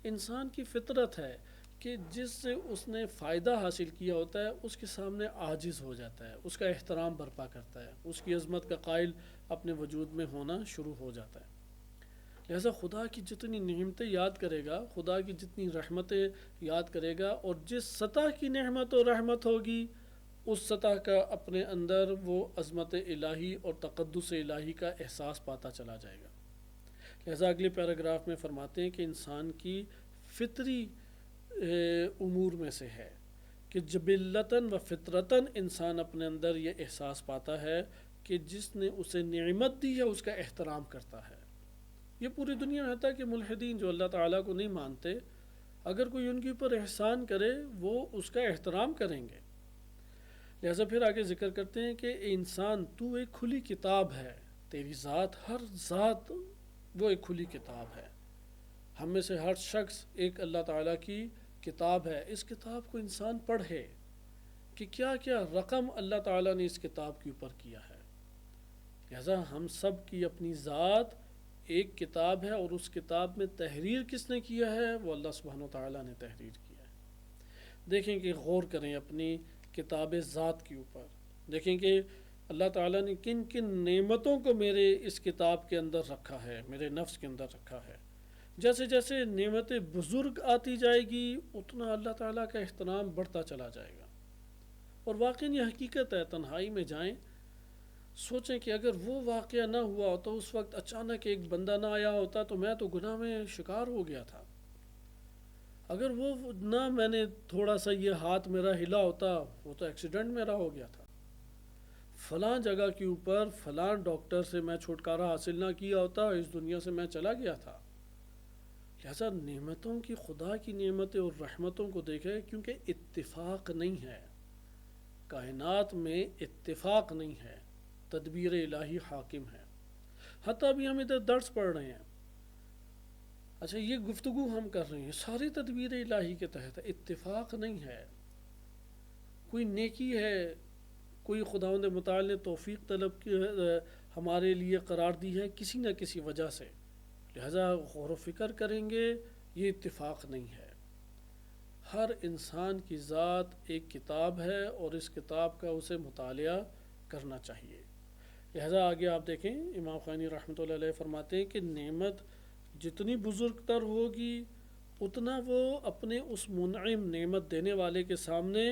انسان کی فطرت ہے کہ جس سے اس نے فائدہ حاصل کیا ہوتا ہے اس کے سامنے عاجز ہو جاتا ہے، اس کا احترام برپا کرتا ہے، اس کی عظمت کا قائل اپنے وجود میں ہونا شروع ہو جاتا ہے. لہذا خدا کی جتنی نعمتیں یاد کرے گا، خدا کی جتنی رحمتیں یاد کرے گا، اور جس سطح کی نعمت و رحمت ہوگی اس سطح کا اپنے اندر وہ عظمت الہی اور تقدس الہی کا احساس پاتا چلا جائے گا. لہذا اگلے پیراگراف میں فرماتے ہیں کہ انسان کی فطری امور میں سے ہے کہ جبلتاً و فطرتاً انسان اپنے اندر یہ احساس پاتا ہے کہ جس نے اسے نعمت دی ہے اس کا احترام کرتا ہے. یہ پوری دنیا میں ہوتا ہے کہ ملحدین جو اللہ تعالیٰ کو نہیں مانتے، اگر کوئی ان کے اوپر احسان کرے وہ اس کا احترام کریں گے. لہذا پھر آگے ذکر کرتے ہیں کہ انسان تو ایک کھلی کتاب ہے، تیری ذات، ہر ذات وہ ایک کھلی کتاب ہے. ہم میں سے ہر شخص ایک اللہ تعالیٰ کی کتاب ہے. اس کتاب کو انسان پڑھے کہ کیا کیا رقم اللہ تعالیٰ نے اس کتاب کے اوپر کیا ہے. لہذا ہم سب کی اپنی ذات ایک کتاب ہے، اور اس کتاب میں تحریر کس نے کیا ہے؟ وہ اللہ سبحانہ و تعالیٰ نے تحریر کیا ہے. دیکھیں کہ غور کریں اپنی کتاب ذات کے اوپر، دیکھیں کہ اللہ تعالیٰ نے کن کن نعمتوں کو میرے اس کتاب کے اندر رکھا ہے، میرے نفس کے اندر رکھا ہے. جیسے جیسے نعمت بزرگ آتی جائے گی اتنا اللہ تعالیٰ کا احترام بڑھتا چلا جائے گا. اور واقعی یہ حقیقت ہے. تنہائی میں جائیں، سوچیں کہ اگر وہ واقعہ نہ ہوا ہوتا، اس وقت اچانک ایک بندہ نہ آیا ہوتا تو میں تو گناہ میں شکار ہو گیا تھا. اگر وہ نہ میں نے تھوڑا سا یہ ہاتھ میرا ہلا ہوتا، وہ تو ایکسیڈنٹ میرا ہو گیا تھا. فلاں جگہ کے اوپر فلاں ڈاکٹر سے میں چھٹکارا حاصل نہ کیا ہوتا، اس دنیا سے میں چلا گیا تھا. لہذا نعمتوں کی، خدا کی نعمتیں اور رحمتوں کو دیکھیں، کیونکہ اتفاق نہیں ہے کائنات میں، اتفاق نہیں ہے، تدبیر الہی حاکم ہے. حتیٰ ابھی ہم ادھر درس پڑھ رہے ہیں، اچھا یہ گفتگو ہم کر رہے ہیں، ساری تدبیر الہی کے تحت ہے، اتفاق نہیں ہے. کوئی نیکی ہے، کوئی خداوند متعال نے توفیق طلب کی ہمارے لیے قرار دی ہے کسی نہ کسی وجہ سے، لہذا غور و فکر کریں گے، یہ اتفاق نہیں ہے۔ ہر انسان کی ذات ایک کتاب ہے اور اس کتاب کا اسے مطالعہ کرنا چاہیے۔ لہذا آگے آپ دیکھیں امام خمینی رحمۃ اللہ علیہ فرماتے ہیں کہ نعمت جتنی بزرگ تر ہوگی اتنا وہ اپنے اس منعم نعمت دینے والے کے سامنے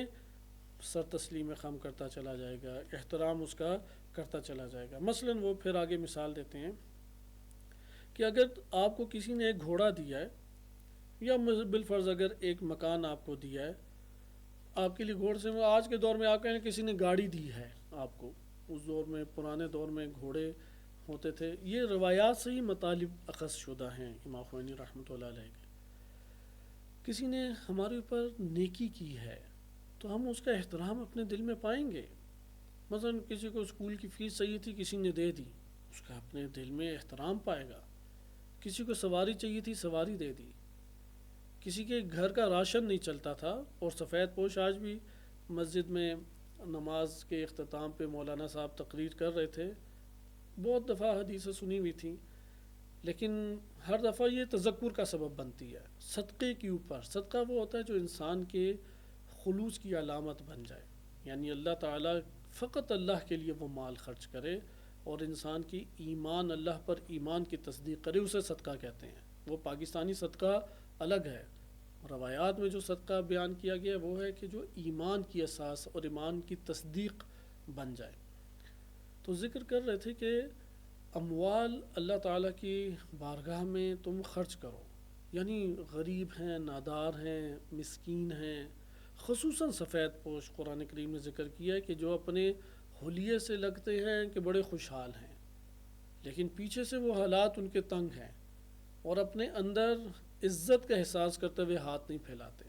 سر تسلیم خم کرتا چلا جائے گا، احترام اس کا کرتا چلا جائے گا۔ مثلا وہ پھر آگے مثال دیتے ہیں کہ اگر آپ کو کسی نے ایک گھوڑا دیا ہے یا بالفرض اگر ایک مکان آپ کو دیا ہے، آپ کے لیے گھوڑے سے آج کے دور میں آپ کہیں کسی نے گاڑی دی ہے آپ کو، اس دور میں پرانے دور میں گھوڑے ہوتے تھے، یہ روایات سے ہی مطالب اخذ شدہ ہیں امام خمینی رحمۃ اللہ علیہ کے۔ کسی نے ہمارے اوپر نیکی کی ہے تو ہم اس کا احترام اپنے دل میں پائیں گے۔ مثلا کسی کو اسکول کی فیس چاہیے تھی، کسی نے دے دی، اس کا اپنے دل میں احترام پائے گا۔ کسی کو سواری چاہیے تھی، سواری دے دی۔ کسی کے گھر کا راشن نہیں چلتا تھا اور سفید پوش آج بھی مسجد میں نماز کے اختتام پہ مولانا صاحب تقریر کر رہے تھے، بہت دفعہ حدیثیں سنی ہوئی تھیں، لیکن ہر دفعہ یہ تذکر کا سبب بنتی ہے۔ صدقے کے اوپر، صدقہ وہ ہوتا ہے جو انسان کے خلوص کی علامت بن جائے، یعنی اللہ تعالیٰ فقط اللہ کے لیے وہ مال خرچ کرے اور انسان کی ایمان، اللہ پر ایمان کی تصدیق کرے، اسے صدقہ کہتے ہیں۔ وہ پاکستانی صدقہ الگ ہے، روایات میں جو صدقہ بیان کیا گیا وہ ہے کہ جو ایمان کی اساس اور ایمان کی تصدیق بن جائے۔ تو ذکر کر رہے تھے کہ اموال اللہ تعالیٰ کی بارگاہ میں تم خرچ کرو، یعنی غریب ہیں، نادار ہیں، مسکین ہیں، خصوصاً سفید پوش قرآن کریم نے ذکر کیا ہے کہ جو اپنے حلیے سے لگتے ہیں کہ بڑے خوشحال ہیں، لیکن پیچھے سے وہ حالات ان کے تنگ ہیں اور اپنے اندر عزت کا احساس کرتے ہوئے ہاتھ نہیں پھیلاتے۔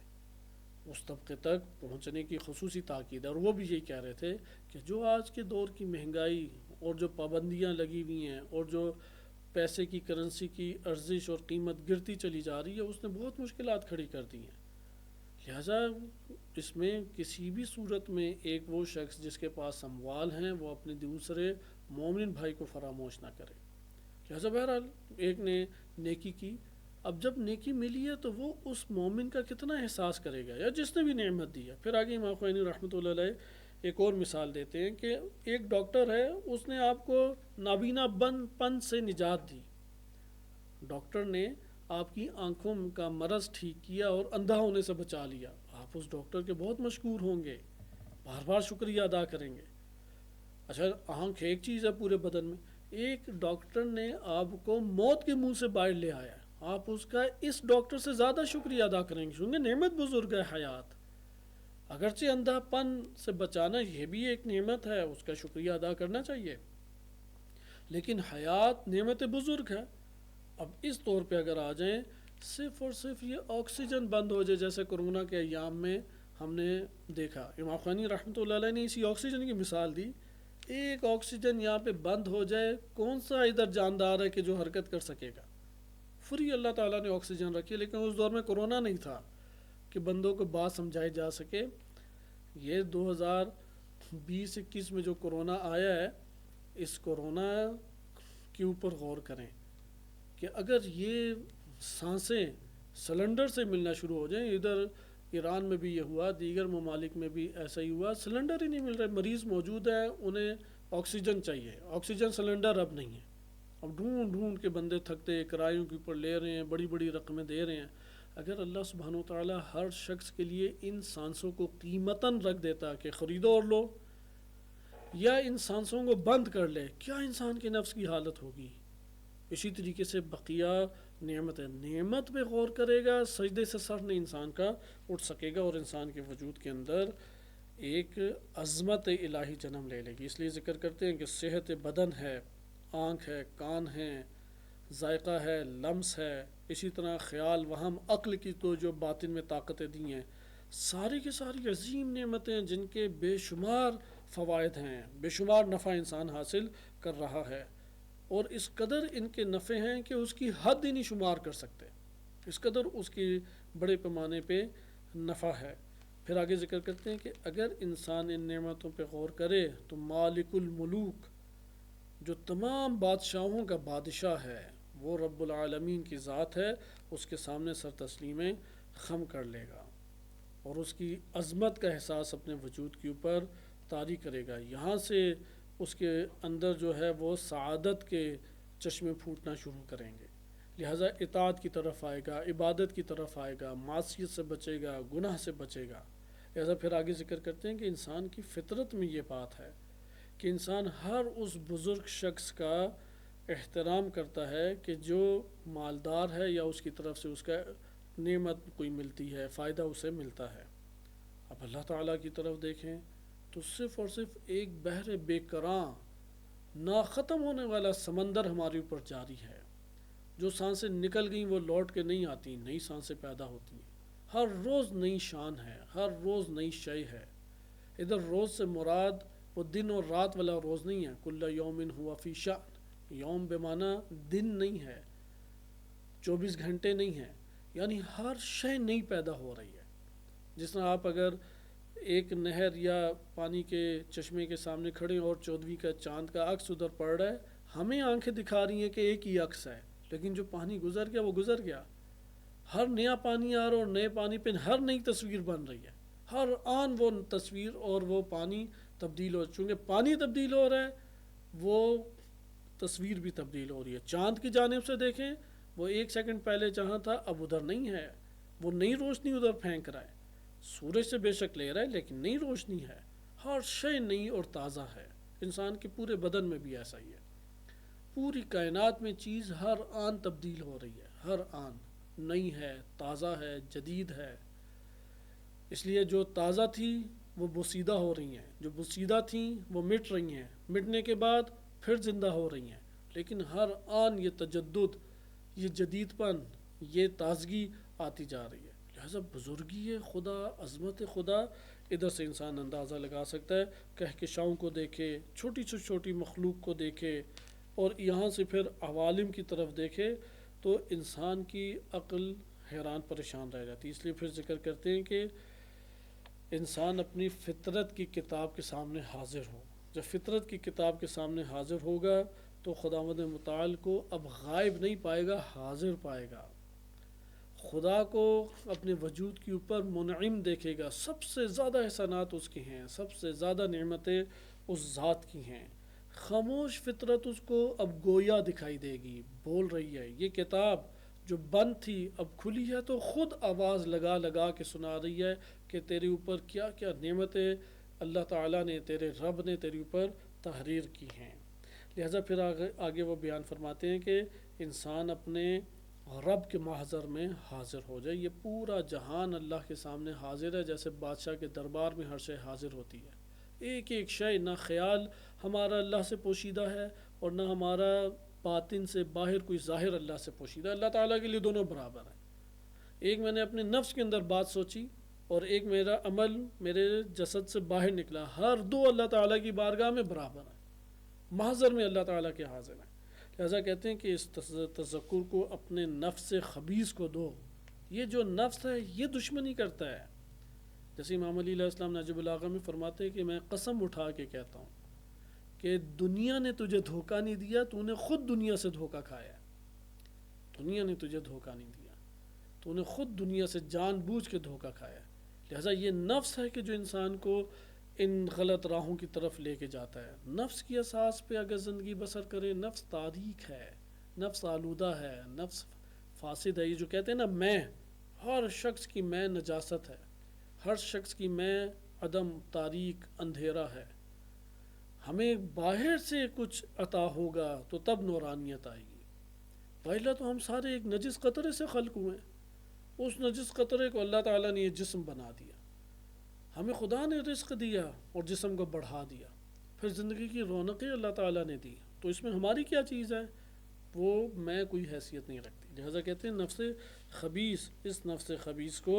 اس طبقے تک پہنچنے کی خصوصی تاکید ہے، اور وہ بھی یہی کہہ رہے تھے کہ جو آج کے دور کی مہنگائی اور جو پابندیاں لگی ہوئی ہیں اور جو پیسے کی کرنسی کی ارزش اور قیمت گرتی چلی جا رہی ہے، اس نے بہت مشکلات کھڑی کر دی ہیں۔ لہٰذا اس میں کسی بھی صورت میں ایک وہ شخص جس کے پاس اموال ہیں وہ اپنے دوسرے مومن بھائی کو فراموش نہ کرے۔ لہٰذا بہرحال ایک نے نیکی کی، اب جب نیکی ملی ہے تو وہ اس مومن کا کتنا احساس کرے گا یا جس نے بھی نعمت دی ہے۔ پھر آگے امام خمینی رحمۃ اللہ علیہ ایک اور مثال دیتے ہیں کہ ایک ڈاکٹر ہے، اس نے آپ کو نابینا پن سے نجات دی، ڈاکٹر نے آپ کی آنکھوں کا مرض ٹھیک کیا اور اندھا ہونے سے بچا لیا، آپ اس ڈاکٹر کے بہت مشکور ہوں گے، بار بار شکریہ ادا کریں گے۔ اچھا آنکھ ایک چیز ہے پورے بدن میں، ایک ڈاکٹر نے آپ کو موت کے منہ سے باہر لے آیا، آپ اس کا اس ڈاکٹر سے زیادہ شکریہ ادا کریں گے، کیونکہ نعمت بزرگ ہے حیات۔ اگرچہ اندھا پن سے بچانا یہ بھی ایک نعمت ہے، اس کا شکریہ ادا کرنا چاہیے، لیکن حیات نعمت بزرگ ہے۔ اب اس طور پہ اگر آ جائیں، صرف اور صرف یہ آکسیجن بند ہو جائے، جیسے کرونا کے ایام میں ہم نے دیکھا، امام خمینی رحمۃ اللہ علیہ نے اسی آکسیجن کی مثال دی، ایک آکسیجن یہاں پہ بند ہو جائے، کون سا ادھر جاندار ہے کہ جو حرکت کر سکے گا؟ فری اللہ تعالیٰ نے آکسیجن رکھی، لیکن اس دور میں کرونا نہیں تھا کہ بندوں کو بات سمجھائی جا سکے۔ یہ 2020-21 میں جو کرونا آیا ہے، اس کرونا کے اوپر غور کریں کہ اگر یہ سانسیں سلنڈر سے ملنا شروع ہو جائیں، ادھر ایران میں بھی یہ ہوا، دیگر ممالک میں بھی ایسا ہی ہوا، سلنڈر ہی نہیں مل رہے، مریض موجود ہے، انہیں آکسیجن چاہیے، آکسیجن سلنڈر اب نہیں ہے، اب ڈھونڈ کے بندے تھکتے کرایوں کے اوپر لے رہے ہیں، بڑی بڑی رقمیں دے رہے ہیں۔ اگر اللہ سبحانہ وتعالیٰ ہر شخص کے لیے ان سانسوں کو قیمتاً رکھ دیتا کہ خریدو اور لو، یا ان سانسوں کو بند کر لے، کیا انسان کے نفس کی حالت ہوگی؟ اسی طریقے سے بقیہ نعمت پہ غور کرے گا، سجدے سے سر نہیں انسان کا اٹھ سکے گا اور انسان کے وجود کے اندر ایک عظمت الہی جنم لے لے گی۔ اس لیے ذکر کرتے ہیں کہ صحت بدن ہے، آنکھ ہے، کان ہے، ذائقہ ہے، لمس ہے، اسی طرح خیال، وہم، عقل کی تو جو باطن میں طاقتیں دی ہیں، ساری کی ساری عظیم نعمتیں جن کے بے شمار فوائد ہیں، بے شمار نفع انسان حاصل کر رہا ہے، اور اس قدر ان کے نفع ہیں کہ اس کی حد ہی نہیں شمار کر سکتے، اس قدر اس کی بڑے پیمانے پہ نفع ہے۔ پھر آگے ذکر کرتے ہیں کہ اگر انسان ان نعمتوں پہ غور کرے تو مالک الملوک، جو تمام بادشاہوں کا بادشاہ ہے، وہ رب العالمین کی ذات ہے، اس کے سامنے سر تسلیمیں خم کر لے گا اور اس کی عظمت کا احساس اپنے وجود کے اوپر طاری کرے گا۔ یہاں سے اس کے اندر جو ہے وہ سعادت کے چشمے پھوٹنا شروع کریں گے، لہٰذا اطاعت کی طرف آئے گا، عبادت کی طرف آئے گا، معصیت سے بچے گا، گناہ سے بچے گا۔ لہٰذا پھر آگے ذکر کرتے ہیں کہ انسان کی فطرت میں یہ بات ہے کہ انسان ہر اس بزرگ شخص کا احترام کرتا ہے کہ جو مالدار ہے یا اس کی طرف سے اس کا نعمت کوئی ملتی ہے، فائدہ اسے ملتا ہے۔ اب اللہ تعالیٰ کی طرف دیکھیں تو صرف اور صرف ایک بحر بے کراں نا ختم ہونے والا سمندر ہمارے اوپر جاری ہے۔ جو سانسیں نکل گئیں وہ لوٹ کے نہیں آتی، نئی سانسیں پیدا ہوتی ہیں۔ ہر روز نئی شان ہے، ہر روز نئی شے ہے۔ ادھر روز سے مراد وہ دن اور رات والا روز نہیں ہے، کل یوم ہوا فی شأن، یوم بے معنی دن نہیں ہے، 24 گھنٹے نہیں ہیں، یعنی ہر شے نئی پیدا ہو رہی ہے۔ جس طرح آپ اگر ایک نہر یا پانی کے چشمے کے سامنے کھڑے اور 14ویں کا چاند کا عکس ادھر پڑ رہا ہے، ہمیں آنکھیں دکھا رہی ہیں کہ ایک ہی عکس ہے، لیکن جو پانی گزر گیا وہ گزر گیا۔ ہر نیا پانی آ رہا اور نئے پانی پہ ہر نئی تصویر بن رہی ہے، ہر آن وہ تصویر اور وہ پانی تبدیل ہو، چونکہ پانی تبدیل ہو رہا ہے وہ تصویر بھی تبدیل ہو رہی ہے۔ چاند کی جانب سے دیکھیں، وہ 1 سیکنڈ پہلے جہاں تھا اب ادھر نہیں ہے، وہ نئی روشنی ادھر پھینک رہا ہے، سورج سے بے شک لے رہا ہے لیکن نئی روشنی ہے، ہر شے نئی اور تازہ ہے۔ انسان کے پورے بدن میں بھی ایسا ہی ہے، پوری کائنات میں چیز ہر آن تبدیل ہو رہی ہے، ہر آن نئی ہے، تازہ ہے، جدید ہے۔ اس لیے جو تازہ تھی وہ بوسیدہ ہو رہی ہیں، جو بوسیدہ تھیں وہ مٹ رہی ہیں، مٹنے کے بعد پھر زندہ ہو رہی ہیں، لیکن ہر آن یہ تجدد، یہ جدید پن، یہ تازگی آتی جا رہی ہے۔ لہذا بزرگی خدا، عظمت خدا، ادھر سے انسان اندازہ لگا سکتا ہے، کہکشاؤں کو دیکھے، چھوٹی سے چھوٹی مخلوق کو دیکھے اور یہاں سے پھر عوالم کی طرف دیکھے تو انسان کی عقل حیران پریشان رہ جاتی ہے۔ اس لیے پھر ذکر کرتے ہیں کہ انسان اپنی فطرت کی کتاب کے سامنے حاضر ہو۔ جب فطرت کی کتاب کے سامنے حاضر ہوگا تو خداوند متعال کو اب غائب نہیں پائے گا، حاضر پائے گا۔ خدا کو اپنے وجود کے اوپر منعم دیکھے گا، سب سے زیادہ احسانات اس کے ہیں، سب سے زیادہ نعمتیں اس ذات کی ہیں۔ خاموش فطرت اس کو اب گویا دکھائی دے گی، بول رہی ہے۔ یہ کتاب جو بند تھی اب کھلی ہے تو خود آواز لگا لگا کے سنا رہی ہے کہ تیرے اوپر کیا کیا نعمتیں اللہ تعالیٰ نے، تیرے رب نے تیرے اوپر تحریر کی ہیں۔ لہٰذا پھر آگے وہ بیان فرماتے ہیں کہ انسان اپنے رب کے محضر میں حاضر ہو جائے۔ یہ پورا جہان اللہ کے سامنے حاضر ہے، جیسے بادشاہ کے دربار میں ہر شے حاضر ہوتی ہے۔ ایک ایک شے، نہ خیال ہمارا اللہ سے پوشیدہ ہے اور نہ ہمارا باطن سے باہر کوئی ظاہر اللہ سے پوشیدہ ہے۔ اللہ تعالیٰ کے لیے دونوں برابر ہیں۔ ایک میں نے اپنے نفس کے اندر بات سوچی اور ایک میرا عمل میرے جسد سے باہر نکلا، ہر دو اللہ تعالیٰ کی بارگاہ میں برابر ہیں، محضر میں اللہ تعالیٰ کے حاضر ہیں۔ لہذا کہتے ہیں کہ اس تذکر کو اپنے نفس خبیث کو دو۔ یہ جو نفس ہے یہ دشمنی کرتا ہے، جیسے امام علی علیہ السلام نجم البلاغہ میں فرماتے ہیں کہ میں قسم اٹھا کے کہتا ہوں کہ دنیا نے تجھے دھوکہ نہیں دیا، تو نے خود دنیا سے دھوکہ کھایا۔ دنیا نے تجھے دھوکہ نہیں دیا، تو نے خود دنیا سے جان بوجھ کے دھوکہ کھایا۔ لہذا یہ نفس ہے کہ جو انسان کو ان غلط راہوں کی طرف لے کے جاتا ہے۔ نفس کی اساس پہ اگر زندگی بسر کرے، نفس تاریک ہے، نفس آلودہ ہے، نفس فاسد ہے۔ یہ جو کہتے ہیں نا میں، ہر شخص کی میں نجاست ہے، ہر شخص کی میں عدم، تاریک، اندھیرا ہے۔ ہمیں باہر سے کچھ عطا ہوگا تو تب نورانیت آئے گی، پہلا تو ہم سارے ایک نجس قطرے سے خلق ہوئے ہیں۔ اس نجس قطرے کو اللہ تعالیٰ نے یہ جسم بنا دیا، ہمیں خدا نے رزق دیا اور جسم کو بڑھا دیا، پھر زندگی کی رونقیں اللہ تعالیٰ نے دی، تو اس میں ہماری کیا چیز ہے؟ وہ میں کوئی حیثیت نہیں رکھتی۔ لہذا کہتے ہیں نفس خبیث، اس نفس خبیث کو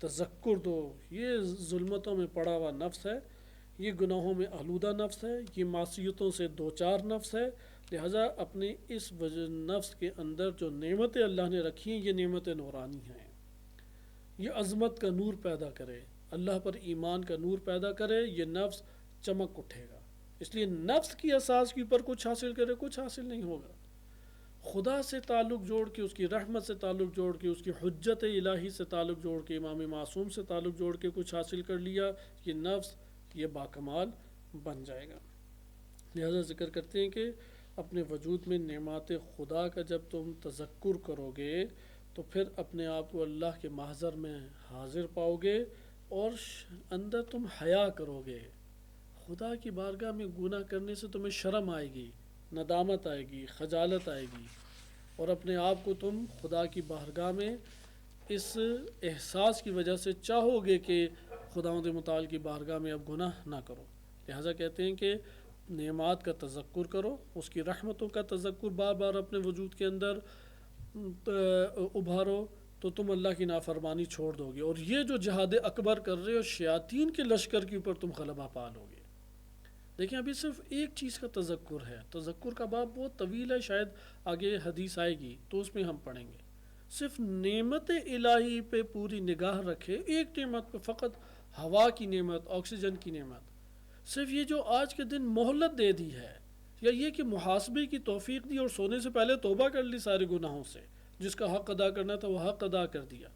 تذکر دو۔ یہ ظلمتوں میں پڑا ہوا نفس ہے، یہ گناہوں میں آلودہ نفس ہے، یہ معصیتوں سے دوچار نفس ہے۔ لہذا اپنے اس نفس کے اندر جو نعمتیں اللہ نے رکھی ہیں یہ نعمتیں نورانی ہیں، یہ عظمت کا نور پیدا کرے، اللہ پر ایمان کا نور پیدا کرے، یہ نفس چمک اٹھے گا۔ اس لیے نفس کی اساس کے اوپر کچھ حاصل کرے، کچھ حاصل نہیں ہوگا۔ خدا سے تعلق جوڑ کے، اس کی رحمت سے تعلق جوڑ کے، اس کی حجت الہی سے تعلق جوڑ کے، امام معصوم سے تعلق جوڑ کے کچھ حاصل کر لیا، یہ نفس یہ باکمال بن جائے گا۔ لہذا ذکر کرتے ہیں کہ اپنے وجود میں نعمات خدا کا جب تم تذکر کرو گے تو پھر اپنے آپ کو اللہ کے محضر میں حاضر پاؤ گے، اور اندر تم حیا کرو گے۔ خدا کی بارگاہ میں گناہ کرنے سے تمہیں شرم آئے گی، ندامت آئے گی، خجالت آئے گی، اور اپنے آپ کو تم خدا کی بارگاہ میں اس احساس کی وجہ سے چاہو گے کہ خداوند متعال کی بارگاہ میں اب گناہ نہ کرو۔ لہٰذا کہتے ہیں کہ نعمات کا تذکر کرو، اس کی رحمتوں کا تذکر بار بار اپنے وجود کے اندر ابھارو، تو تم اللہ کی نافرمانی چھوڑ دو گے، اور یہ جو جہاد اکبر کر رہے ہو، شیاطین کے لشکر کے اوپر تم غلبہ پا لو گے۔ دیکھیں ابھی صرف ایک چیز کا تذکر ہے، تذکر کا باب بہت طویل ہے، شاید آگے حدیث آئے گی تو اس میں ہم پڑھیں گے۔ صرف نعمت الہی پہ پوری نگاہ رکھے، ایک نعمت پہ فقط، ہوا کی نعمت، آکسیجن کی نعمت، صرف یہ جو آج کے دن مہلت دے دی ہے، یا یہ کہ محاسبے کی توفیق دی اور سونے سے پہلے توبہ کر لی سارے گناہوں سے، جس کا حق ادا کرنا تھا وہ حق ادا کر دیا۔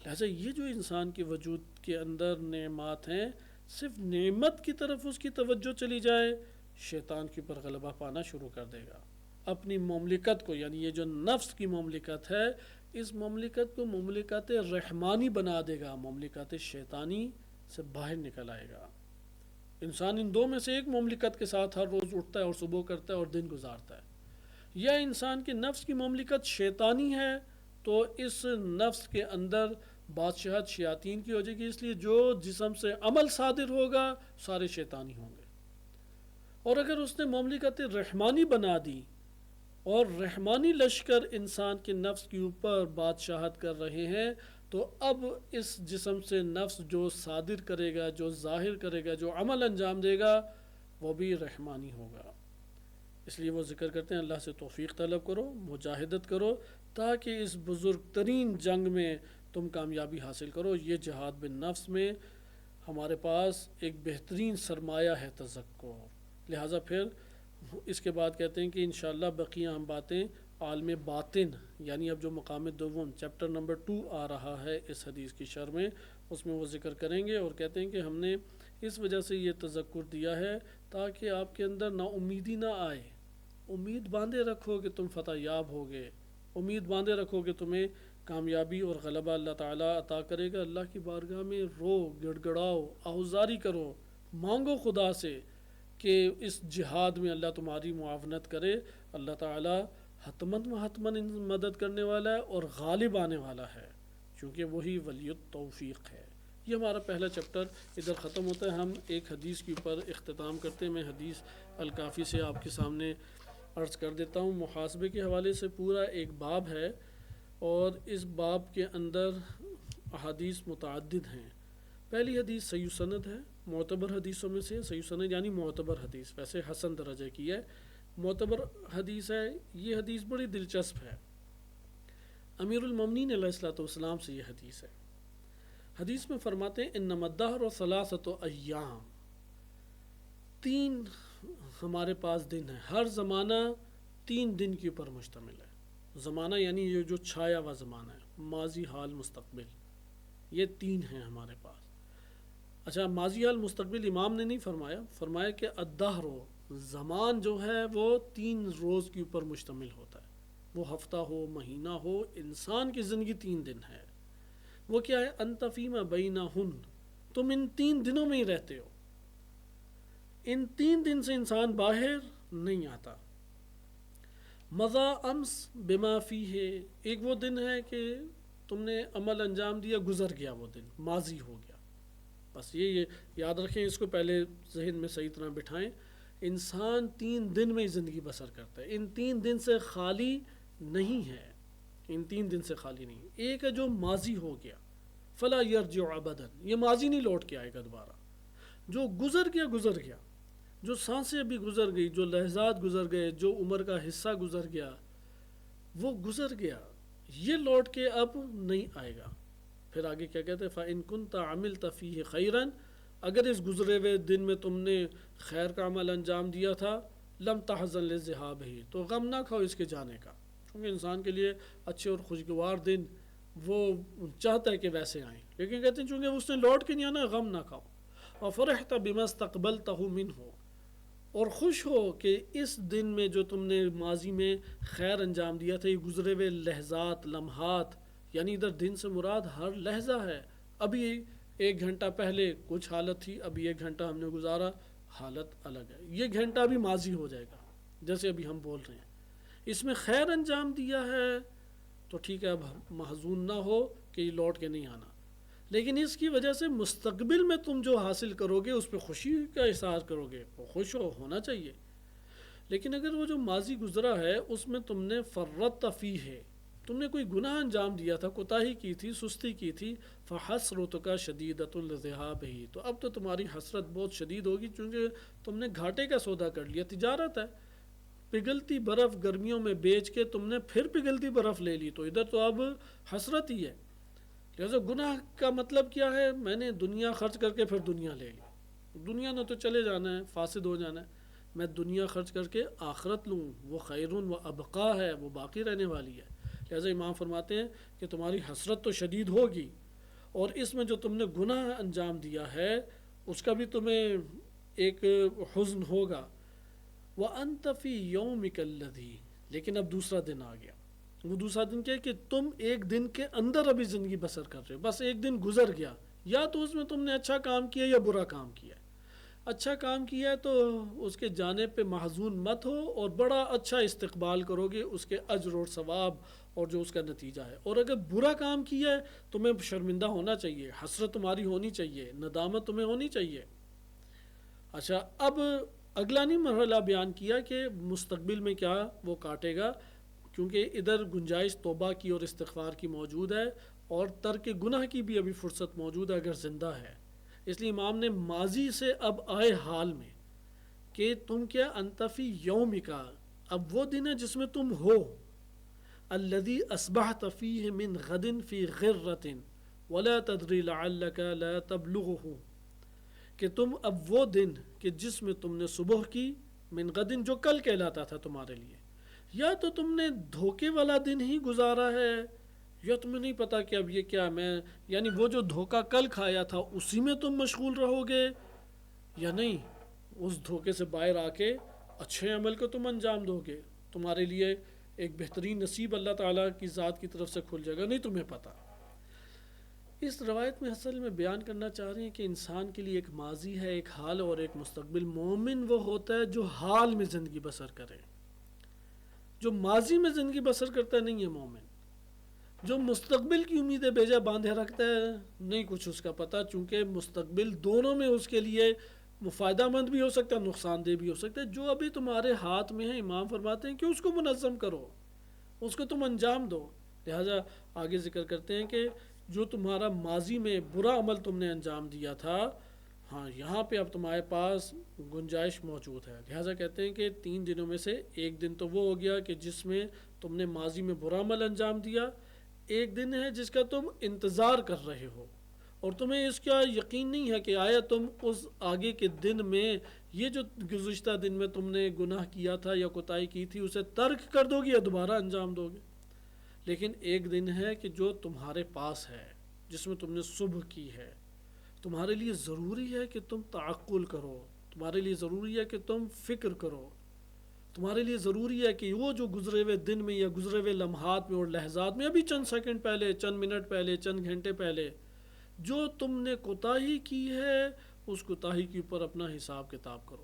لہٰذا یہ جو انسان کے وجود کے اندر نعمات ہیں، صرف نعمت کی طرف اس کی توجہ چلی جائے، شیطان کے اوپر غلبہ پانا شروع کر دے گا۔ اپنی مملکت کو، یعنی یہ جو نفس کی مملکت ہے، اس مملکت کو مملکت رحمانی بنا دے گا، مملکت شیطانی سے باہر نکل آئے گا۔ انسان ان دو میں سے ایک مملکت کے ساتھ ہر روز اٹھتا ہے اور صبح کرتا ہے اور دن گزارتا ہے۔ یا انسان کے نفس کی مملکت شیطانی ہے تو اس نفس کے اندر بادشاہت شیاطین کی ہو جائے گی، اس لیے جو جسم سے عمل صادر ہوگا سارے شیطانی ہوں گے۔ اور اگر اس نے مملکت رحمانی بنا دی اور رحمانی لشکر انسان کے نفس کے اوپر بادشاہت کر رہے ہیں، تو اب اس جسم سے نفس جو صادر کرے گا، جو ظاہر کرے گا، جو عمل انجام دے گا، وہ بھی رحمانی ہوگا۔ اس لیے وہ ذکر کرتے ہیں اللہ سے توفیق طلب کرو، مجاہدت کرو، تاکہ اس بزرگ ترین جنگ میں تم کامیابی حاصل کرو۔ یہ جہاد بن نفس میں ہمارے پاس ایک بہترین سرمایہ ہے تذکر۔ لہٰذا پھر اس کے بعد کہتے ہیں کہ انشاءاللہ بقیہ ہم باتیں عالم باطن، یعنی اب جو مقام دوم چیپٹر نمبر 2 آ رہا ہے اس حدیث کی شرح میں، اس میں وہ ذکر کریں گے، اور کہتے ہیں کہ ہم نے اس وجہ سے یہ تذکر دیا ہے تاکہ آپ کے اندر نا امیدی نہ آئے۔ امید باندھے رکھو کہ تم فتح یاب ہوگے، امید باندھے رکھو کہ تمہیں کامیابی اور غلبہ اللہ تعالیٰ عطا کرے گا۔ اللہ کی بارگاہ میں رو، گڑ گڑاؤ، آہوزاری کرو، مانگو خدا سے کہ اس جہاد میں اللہ تمہاری معاونت کرے۔ اللہ تعالیٰ حتماً و حتماً مدد کرنے والا ہے اور غالب آنے والا ہے، کیونکہ وہی ولی التوفیق ہے۔ یہ ہمارا پہلا چیپٹر ادھر ختم ہوتا ہے۔ ہم ایک حدیث کے اوپر اختتام کرتے ہیں۔ میں حدیث الکافی سے آپ کے سامنے عرض کر دیتا ہوں۔ محاسبے کے حوالے سے پورا ایک باب ہے، اور اس باب کے اندر احادیث متعدد ہیں۔ پہلی حدیث صحیح سند ہے، معتبر حدیثوں میں سے صحیح سند یعنی معتبر حدیث، ویسے حسن درجے کی ہے، معتبر حدیث ہے۔ یہ حدیث بڑی دلچسپ ہے۔ امیر المومنین علیہ الصلوۃ والسلام سے یہ حدیث ہے۔ حدیث میں فرماتے ہیں انما الدہر ثلاثۃ ایام، 3 ہمارے پاس دن ہے، ہر زمانہ 3 دن کے اوپر مشتمل ہے۔ زمانہ یعنی یہ جو چھایا ہوا زمانہ ہے، ماضی، حال، مستقبل، یہ 3 ہیں ہمارے پاس۔ اچھا، ماضی، حال، مستقبل امام نے نہیں فرمایا، فرمایا کہ الدہر، زمان جو ہے وہ 3 روز کے اوپر مشتمل ہوتا ہے، وہ ہفتہ ہو، مہینہ ہو، انسان کی زندگی 3 دن ہے۔ وہ کیا ہے؟ انت فیما بینہن، تم ان 3 دنوں میں ہی رہتے ہو، ان 3 دن سے انسان باہر نہیں آتا۔ مضى امس بما فیہ، ایک وہ دن ہے کہ تم نے عمل انجام دیا، گزر گیا، وہ دن ماضی ہو گیا۔ بس یہ یاد رکھیں، اس کو پہلے ذہن میں صحیح طرح بٹھائیں۔ انسان 3 دن میں ہی زندگی بسر کرتا ہے، ان 3 دن سے خالی نہیں ہے، ان 3 دن سے خالی نہیں۔ ایک ہے جو ماضی ہو گیا، فلا یرجع ابدا، یہ ماضی نہیں لوٹ کے آئے گا دوبارہ۔ جو گزر گیا گزر گیا، جو سانسیں ابھی گزر گئی، جو لحظات گزر گئے، جو عمر کا حصہ گزر گیا، وہ گزر گیا، یہ لوٹ کے اب نہیں آئے گا۔ پھر آگے کیا کہتے ہیں فَإِن كُنْتَ عَمِلْتَ فِيهِ خَيْرًا، اگر اس گزرے ہوئے دن میں تم نے خیر کا عمل انجام دیا تھا، لم تحزن لذهابه، تو غم نہ کھاؤ اس کے جانے کا، کیونکہ انسان کے لیے اچھے اور خوشگوار دن وہ چاہتا ہے کہ ویسے آئیں، لیکن کہتے ہیں چونکہ اس نے لوٹ کے نہیں آنا، غم نہ کھاؤ. وَفَرِحْتَ بِمَا اسْتَقْبَلْتَهُ مِنْهُ، اور خوش ہو کہ اس دن میں جو تم نے ماضی میں خیر انجام دیا تھا، یہ گزرے ہوئے لحظات، لمحات، یعنی ادھر دن سے مراد ہر لحظہ ہے. ابھی 1 گھنٹہ پہلے کچھ حالت تھی، ابھی 1 گھنٹہ ہم نے گزارا، حالت الگ ہے. یہ گھنٹہ بھی ماضی ہو جائے گا جیسے ابھی ہم بول رہے ہیں. اس میں خیر انجام دیا ہے تو ٹھیک ہے، اب محزون نہ ہو کہ یہ لوٹ کے نہیں آنا، لیکن اس کی وجہ سے مستقبل میں تم جو حاصل کرو گے اس پہ خوشی کا اظہار کرو گے، وہ خوش ہونا چاہیے. لیکن اگر وہ جو ماضی گزرا ہے اس میں تم نے فرطت فیہ ہے، تم نے کوئی گناہ انجام دیا تھا، کوتاہی کی تھی، سستی کی تھی، فحسرتک شدیدۃ لذہابہ، تو اب تو تمہاری حسرت بہت شدید ہوگی، چونکہ تم نے گھاٹے کا سودا کر لیا. تجارت ہے، پگھلتی برف گرمیوں میں بیچ کے تم نے پھر پگھلتی برف لے لی، تو ادھر تو اب حسرت ہی ہے. لہٰذا گناہ کا مطلب کیا ہے؟ میں نے دنیا خرچ کر کے پھر دنیا لے لی، دنیا نے تو چلے جانا ہے، فاسد ہو جانا ہے، میں دنیا خرچ کر کے آخرت لوں، وہ خیرون و ابقا ہے، وہ باقی رہنے والی ہے. لہٰذا امام فرماتے ہیں کہ تمہاری حسرت تو شدید ہوگی، اور اس میں جو تم نے گناہ انجام دیا ہے اس کا بھی تمہیں ایک حزن ہوگا. وَأَنْتَ فِي يَوْمِكَ الَّذِي، لیکن اب دوسرا دن آ گیا. وہ دوسرا دن کیا ہے کہ تم ایک دن کے اندر ابھی زندگی بسر کر رہے ہو، بس ایک دن گزر گیا، یا تو اس میں تم نے اچھا کام کیا یا برا کام کیا ہے. اچھا کام کیا ہے تو اس کے جانب پہ محزون مت ہو، اور بڑا اچھا استقبال کرو گے اس کے اجر اور ثواب اور جو اس کا نتیجہ ہے. اور اگر برا کام کیا ہے تمہیں شرمندہ ہونا چاہیے، حسرت تمہاری ہونی چاہیے، ندامت تمہیں ہونی چاہیے. اچھا، اب اگلا نہیں مرحلہ بیان کیا کہ مستقبل میں کیا وہ کاٹے گا، کیونکہ ادھر گنجائش توبہ کی اور استغفار کی موجود ہے، اور ترک گناہ کی بھی ابھی فرصت موجود ہے اگر زندہ ہے. اس لیے امام نے ماضی سے اب آئے حال میں کہ تم کیا انت فی یومکا، اب وہ دن ہے جس میں تم ہو، الذی اصبحت فیہ من غد فی غرۃ ولا تدری لعلک لا تبلغہ، کہ تم اب وہ دن کہ جس میں تم نے صبح کی، من غدن جو کل کہلاتا تھا تمہارے لیے، یا تو تم نے دھوکے والا دن ہی گزارا ہے، یا تمہیں نہیں پتا کہ اب یہ کیا میں، یعنی وہ جو دھوکہ کل کھایا تھا اسی میں تم مشغول رہو گے، یا نہیں اس دھوکے سے باہر آ کے اچھے عمل کو تم انجام دو گے، تمہارے لیے ایک بہترین نصیب اللہ تعالیٰ کی ذات کی طرف سے کھل جائے گا، نہیں تمہیں پتا. اس روایت میں اصل میں بیان کرنا چاہ رہے ہیں کہ انسان کے لیے ایک ماضی ہے، ایک حال اور ایک مستقبل. مومن وہ ہوتا ہے جو حال میں زندگی بسر کرے، جو ماضی میں زندگی بسر کرتا ہے نہیں ہے مومن. جو مستقبل کی امیدیں بیجا باندھے رکھتا ہے نہیں کچھ اس کا پتہ، چونکہ مستقبل دونوں میں اس کے لیے فائدہ مند بھی ہو سکتا ہے، نقصان دہ بھی ہو سکتا ہے. جو ابھی تمہارے ہاتھ میں ہے، امام فرماتے ہیں کہ اس کو منظم کرو، اس کو تم انجام دو. لہٰذا آگے ذکر کرتے ہیں کہ جو تمہارا ماضی میں برا عمل تم نے انجام دیا تھا، ہاں یہاں پہ اب تمہارے پاس گنجائش موجود ہے. لہٰذا کہتے ہیں کہ 3 دنوں میں سے ایک دن تو وہ ہو گیا کہ جس میں تم نے ماضی میں برا عمل انجام دیا، ایک دن ہے جس کا تم انتظار کر رہے ہو، اور تمہیں اس کا یقین نہیں ہے کہ آیا تم اس آگے کے دن میں یہ جو گزشتہ دن میں تم نے گناہ کیا تھا یا کوتاہی کی تھی اسے ترک کر دو گے یا دوبارہ انجام دو گے. لیکن ایک دن ہے کہ جو تمہارے پاس ہے، جس میں تم نے صبح کی ہے. تمہارے لیے ضروری ہے کہ تم تعقل کرو، تمہارے لیے ضروری ہے کہ تم فکر کرو، تمہارے لیے ضروری ہے کہ وہ جو گزرے ہوئے دن میں یا گزرے ہوئے لمحات میں اور لحظات میں، ابھی چند سیکنڈ پہلے، چند منٹ پہلے، چند گھنٹے پہلے جو تم نے کوتاہی کی ہے، اس کوتاہی کے اوپر اپنا حساب کتاب کرو.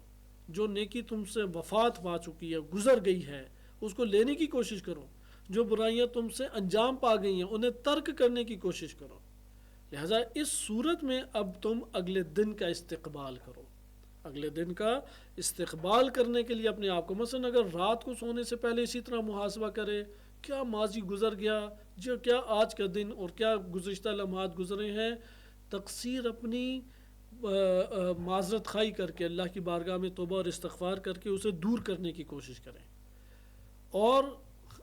جو نیکی تم سے وفات پا چکی ہے، گزر گئی ہے، اس کو لینے کی کوشش کرو. جو برائیاں تم سے انجام پا گئی ہیں انہیں ترک کرنے کی کوشش کرو. لہٰذا اس صورت میں اب تم اگلے دن کا استقبال کرو. اگلے دن کا استقبال کرنے کے لیے اپنے آپ کو، مثلا اگر رات کو سونے سے پہلے اسی طرح محاسبہ کرے، کیا ماضی گزر گیا، جو کیا آج کا دن اور کیا گزشتہ لمحات گزرے ہیں، تقصیر اپنی معذرت خواہی کر کے اللہ کی بارگاہ میں توبہ اور استغفار کر کے اسے دور کرنے کی کوشش کریں. اور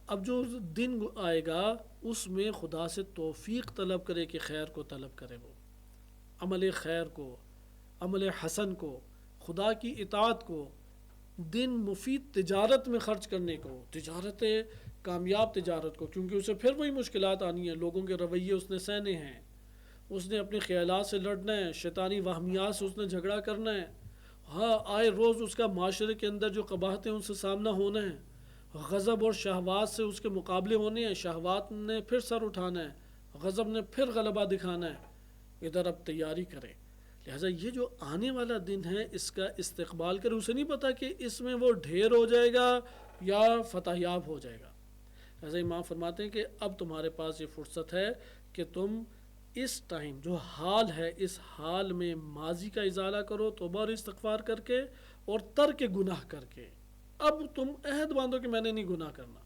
اب جو دن آئے گا اس میں خدا سے توفیق طلب کرے کہ خیر کو طلب کرے، وہ عمل خیر کو، عمل حسن کو، خدا کی اطاعت کو، دن مفید تجارت میں خرچ کرنے کو، تجارت کامیاب تجارت کو، کیونکہ اسے پھر وہی مشکلات آنی ہیں، لوگوں کے رویے اس نے سہنے ہیں، اس نے اپنے خیالات سے لڑنا ہے، شیطانی وہمیات سے اس نے جھگڑا کرنا ہے، ہاں آئے روز اس کا معاشرے کے اندر جو قباحتیں ان سے سامنا ہونا ہے، غضب اور شہوات سے اس کے مقابلے ہونے ہیں، شہوات نے پھر سر اٹھانا ہے، غضب نے پھر غلبہ دکھانا ہے، ادھر اب تیاری کرے۔ لہٰذا یہ جو آنے والا دن ہے اس کا استقبال کرے، اسے نہیں پتا کہ اس میں وہ ڈھیر ہو جائے گا یا فتح یاب ہو جائے گا۔ لہٰذا امام فرماتے ہیں کہ اب تمہارے پاس یہ فرصت ہے کہ تم اس ٹائم جو حال ہے اس حال میں ماضی کا ازالہ کرو توبہ اور استغفار کر کے، اور ترک گناہ کر کے۔ اب تم عہد باندھو کہ میں نے نہیں گناہ کرنا،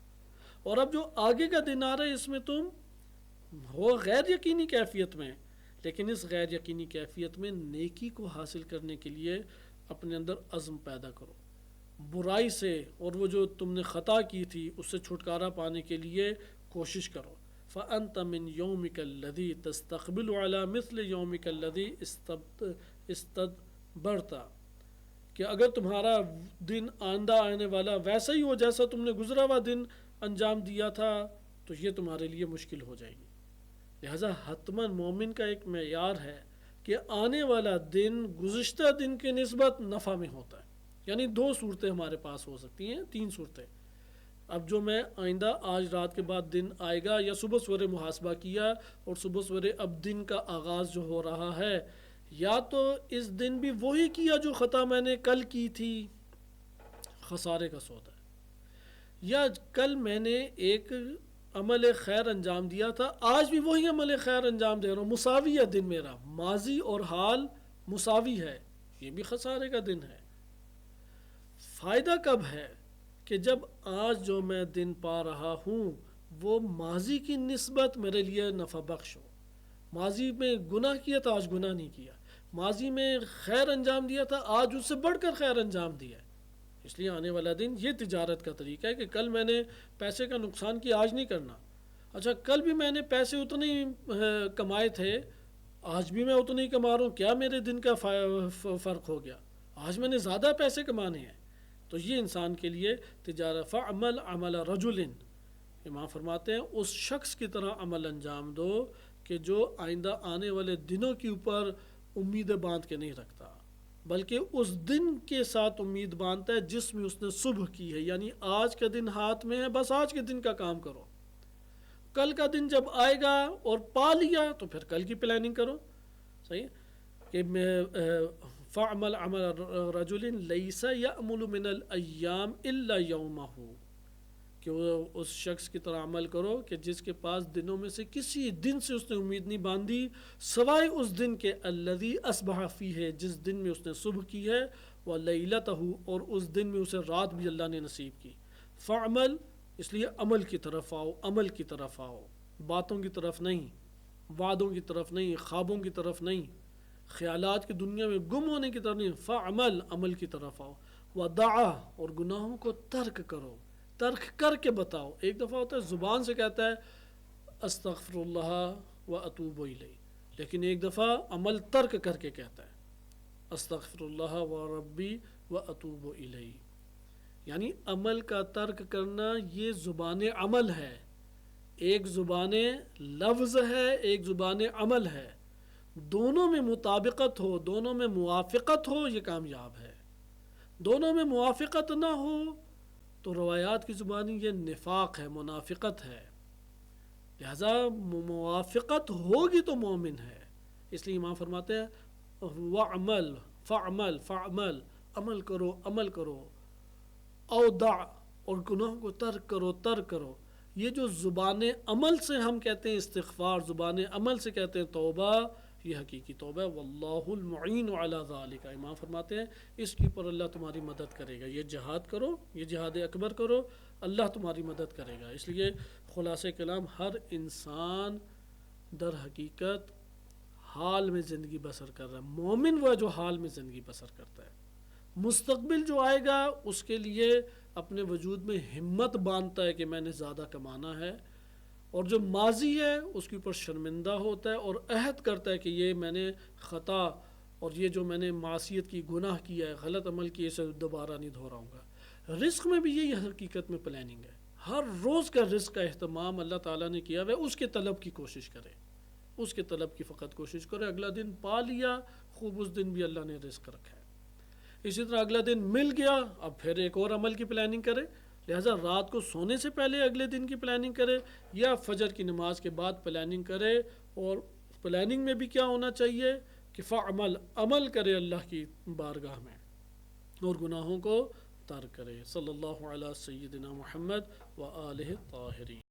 اور اب جو آگے کا دن آ رہا ہے اس میں تم ہو غیر یقینی کیفیت میں، لیکن اس غیر یقینی کیفیت میں نیکی کو حاصل کرنے کے لیے اپنے اندر عزم پیدا کرو، برائی سے اور وہ جو تم نے خطا کی تھی اس سے چھٹکارا پانے کے لیے کوشش کرو۔ فَأَنْتَ مِنْ يَوْمِكَ الَّذِي تَسْتَقْبِلُ عَلَى مِثْلِ يَوْمِكَ الَّذِي اسْتَدْبَرْتَ، کہ اگر تمہارا دن آئندہ آنے والا ویسا ہی ہو جیسا تم نے گزرا ہوا دن انجام دیا تھا تو یہ تمہارے لیے مشکل ہو جائے گی۔ لہٰذا حتماً مومن کا ایک معیار ہے کہ آنے والا دن گزشتہ دن کے نسبت نفع میں ہوتا ہے، یعنی دو صورتیں ہمارے پاس ہو سکتی ہیں، تین صورتیں۔ اب جو میں آئندہ آج رات کے بعد دن آئے گا، یا صبح سویرے محاسبہ کیا اور صبح سویرے اب دن کا آغاز جو ہو رہا ہے، یا تو اس دن بھی وہی کیا جو خطا میں نے کل کی تھی، خسارے کا سودا ہے، یا کل میں نے ایک عمل خیر انجام دیا تھا آج بھی وہی عمل خیر انجام دے رہا ہوں، مساوی ہے دن میرا، ماضی اور حال مساوی ہے، یہ بھی خسارے کا دن ہے۔ فائدہ کب ہے کہ جب آج جو میں دن پا رہا ہوں وہ ماضی کی نسبت میرے لیے نفع بخش ہو، ماضی میں گناہ کیا تھا آج گناہ نہیں کیا، ماضی میں خیر انجام دیا تھا آج اس سے بڑھ کر خیر انجام دیا ہے۔ اس لیے آنے والا دن یہ تجارت کا طریقہ ہے کہ کل میں نے پیسے کا نقصان کیا آج نہیں کرنا، اچھا کل بھی میں نے پیسے اتنے ہی کمائے تھے آج بھی میں اتنے ہی کما رہا ہوں، کیا میرے دن کا فرق ہو گیا، آج میں نے زیادہ پیسے کمانے ہیں۔ تو یہ انسان کے لیے تجارت فعمل عمل رجل، امام فرماتے ہیں اس شخص کی طرح عمل انجام دو کہ جو آئندہ آنے والے دنوں کے اوپر امیدیں باندھ کے نہیں رکھتا، بلکہ اس دن کے ساتھ امید باندھتا ہے جس میں اس نے صبح کی ہے، یعنی آج کا دن ہاتھ میں ہے، بس آج کے دن کا کام کرو، کل کا دن جب آئے گا اور پا لیا تو پھر کل کی پلاننگ کرو، صحیح کہ میں فعمل عمل رجل لیس یأمل من الایام الا یومہ، کہ وہ اس شخص کی طرح عمل کرو کہ جس کے پاس دنوں میں سے کسی دن سے اس نے امید نہیں باندھی سوائے اس دن کے الذی اصبح فیہ، جس دن میں اس نے صبح کی ہے، ولیلتہ، اور اس دن میں اسے رات بھی اللہ نے نصیب کی۔ فعمل اس لیے عمل کی طرف آؤ، عمل کی طرف آؤ، باتوں کی طرف نہیں، وعدوں کی طرف نہیں، خوابوں کی طرف نہیں، خیالات کی دنیا میں گم ہونے کی طرف نہیں، فعمل عمل کی طرف آؤ، ودعا، اور گناہوں کو ترک کرو، ترک کر کے بتاؤ۔ ایک دفعہ ہوتا ہے زبان سے کہتا ہے استغفر اللہ و اتوب الیہ، لیکن ایک دفعہ عمل ترک کر کے کہتا ہے استغفر اللہ و ربی و اتوب الیہ، یعنی عمل کا ترک کرنا یہ زبان عمل ہے، ایک زبان لفظ ہے، ایک زبان عمل ہے، دونوں میں مطابقت ہو، دونوں میں موافقت ہو، یہ کامیاب ہے۔ دونوں میں موافقت نہ ہو تو روایات کی زبانی یہ نفاق ہے، منافقت ہے، لہذا موافقت ہوگی تو مومن ہے۔ اس لیے امام فرماتے ہیں وعمل فعمل فعمل، عمل کرو عمل کرو، او دع، اور گناہوں کو ترک کرو ترک کرو۔ یہ جو زبان عمل سے ہم کہتے ہیں استغفار، زبان عمل سے کہتے ہیں توبہ، یہ حقیقی توبہ ہے۔ واللہ المعین علی ذالک، امام فرماتے ہیں اس کی پر اللہ تمہاری مدد کرے گا، یہ جہاد کرو، یہ جہاد اکبر کرو، اللہ تمہاری مدد کرے گا۔ اس لیے خلاصہ کلام، ہر انسان در حقیقت حال میں زندگی بسر کر رہا ہے، مومن وہ جو حال میں زندگی بسر کرتا ہے، مستقبل جو آئے گا اس کے لیے اپنے وجود میں ہمت باندھتا ہے کہ میں نے زیادہ کمانا ہے، اور جو ماضی ہے اس کے اوپر شرمندہ ہوتا ہے اور عہد کرتا ہے کہ یہ میں نے خطا اور یہ جو میں نے معصیت کی گناہ کیا ہے، غلط عمل کیے، اسے دوبارہ نہیں دہراؤں گا۔ رزق میں بھی یہی حقیقت میں پلاننگ ہے، ہر روز کا رزق کا اہتمام اللہ تعالیٰ نے کیا ہوا ہے، اس کے طلب کی کوشش کرے، اس کے طلب کی فقط کوشش کرے۔ اگلا دن پا لیا خوب، اس دن بھی اللہ نے رزق رکھا ہے۔ اسی طرح اگلا دن مل گیا، اب پھر ایک اور عمل کی پلاننگ کرے، لہٰذا رات کو سونے سے پہلے اگلے دن کی پلاننگ کرے یا فجر کی نماز کے بعد پلاننگ کرے۔ اور پلاننگ میں بھی کیا ہونا چاہیے کہ فعمل، عمل کرے اللہ کی بارگاہ میں اور گناہوں کو ترک کرے۔ صلی اللہ علیہ سیدنا محمد و آلہ الطاہرین۔